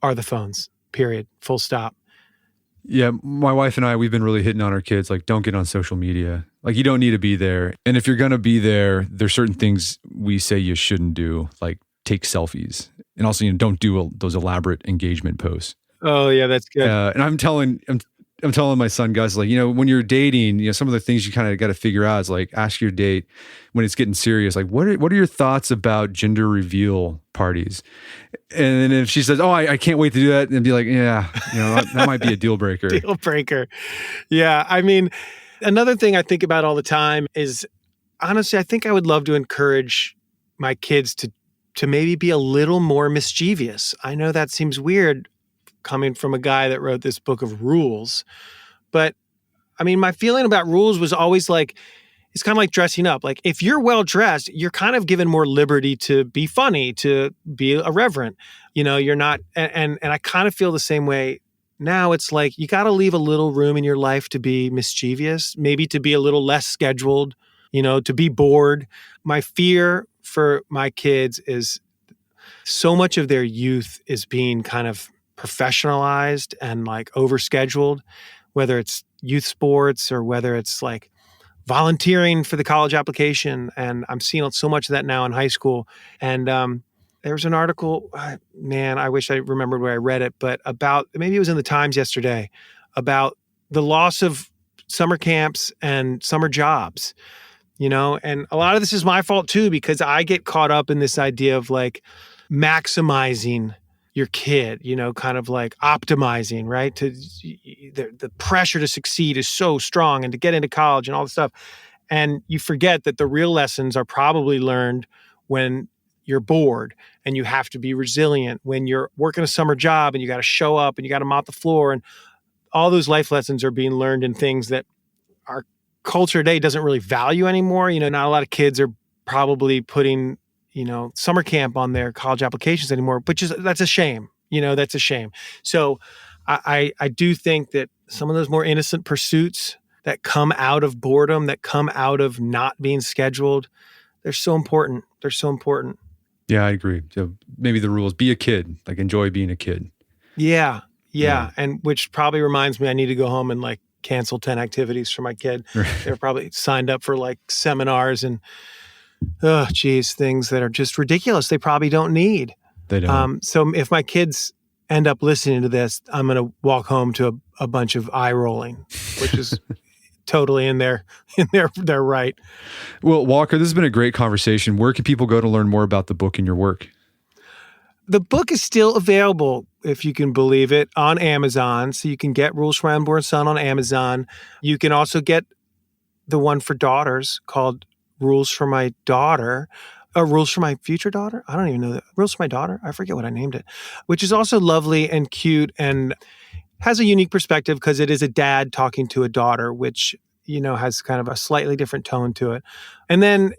B: are the phones, period, full stop.
A: Yeah, my wife and I, we've been really hitting on our kids, like, don't get on social media. Like, you don't need to be there. And if you're going to be there, there's certain things we say you shouldn't do, like take selfies. And also, don't do those elaborate engagement posts.
B: Oh, yeah, that's good.
A: And I'm telling my son, guys, like, when you're dating, some of the things you kind of got to figure out is like, ask your date when it's getting serious, like, what are your thoughts about gender reveal parties? And then if she says, oh, I can't wait to do that, and be like, yeah, that might be a deal breaker.
B: Deal breaker. Yeah. Another thing I think about all the time is, honestly, I think I would love to encourage my kids to maybe be a little more mischievous. I know that seems weird coming from a guy that wrote this book of rules. But my feeling about rules was always like, it's kind of like dressing up. Like if you're well dressed, you're kind of given more liberty to be funny, to be irreverent. You're not, and I kind of feel the same way now. It's like, you got to leave a little room in your life to be mischievous, maybe to be a little less scheduled, to be bored. My fear for my kids is So much of their youth is being kind of professionalized and like overscheduled, whether it's youth sports or whether it's like volunteering for the college application. And I'm seeing so much of that now in high school. And there was an article, man, I wish I remembered where I read it, but about, maybe it was in the Times yesterday, about the loss of summer camps and summer jobs, and a lot of this is my fault too, because I get caught up in this idea of like maximizing your kid, kind of like optimizing, right? The pressure to succeed is so strong and to get into college and all this stuff. And you forget that the real lessons are probably learned when you're bored and you have to be resilient, when you're working a summer job and you got to show up and you got to mop the floor, and all those life lessons are being learned in things that our culture today doesn't really value anymore. Not a lot of kids are probably putting, summer camp on their college applications anymore, that's a shame. That's a shame. So I do think that some of those more innocent pursuits that come out of boredom, that come out of not being scheduled, they're so important. They're so important.
A: Yeah, I agree. So maybe the rule is be a kid, like enjoy being a kid.
B: Yeah. And which probably reminds me, I need to go home and like cancel 10 activities for my kid. They're probably signed up for like seminars and, things that are just ridiculous. They probably don't need.
A: They don't.
B: So if my kids end up listening to this, I'm going to walk home to a bunch of eye rolling, which is totally in their right.
A: Well, Walker, this has been a great conversation. Where can people go to learn more about the book and your work?
B: The book is still available, if you can believe it, on Amazon. So you can get Rules for My Unborn Son on Amazon. You can also get the one for daughters called Rules for My Daughter, or Rules for My Future Daughter. I don't even know that. Rules for My Daughter. I forget what I named it, which is also lovely and cute and has a unique perspective because it is a dad talking to a daughter, which, has kind of a slightly different tone to it. And then,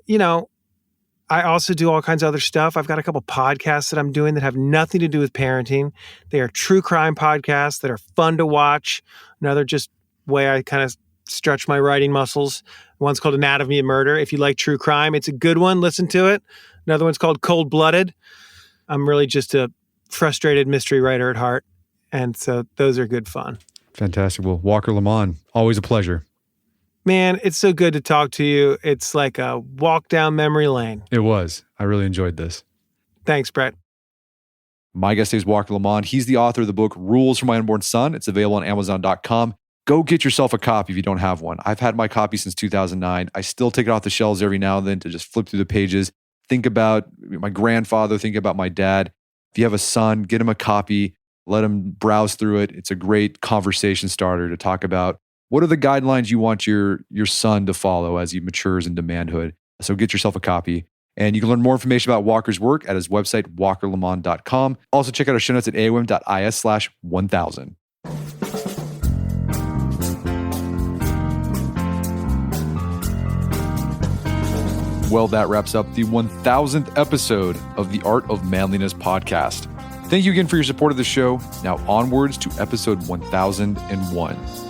B: I also do all kinds of other stuff. I've got a couple podcasts that I'm doing that have nothing to do with parenting. They are true crime podcasts that are fun to watch. Another just way I kind of stretch my writing muscles. One's called Anatomy of Murder. If you like true crime, it's a good one. Listen to it. Another one's called Cold Blooded. I'm really just a frustrated mystery writer at heart. And so those are good fun.
A: Fantastic. Well, Walker Lamond, always a pleasure.
B: Man, it's so good to talk to you. It's like a walk down memory lane.
A: It was. I really enjoyed this.
B: Thanks, Brett.
A: My guest today is Walker Lamond. He's the author of the book, Rules for My Unborn Son. It's available on Amazon.com. Go get yourself a copy if you don't have one. I've had my copy since 2009. I still take it off the shelves every now and then to just flip through the pages. Think about my grandfather, think about my dad. If you have a son, get him a copy. Let him browse through it. It's a great conversation starter to talk about what are the guidelines you want your son to follow as he matures into manhood. So get yourself a copy. And you can learn more information about Walker's work at his website, walkerlamond.com. Also check out our show notes at aom.is/1000. Well, that wraps up the 1000th episode of the Art of Manliness podcast. Thank you again for your support of the show. Now onwards to episode 1001.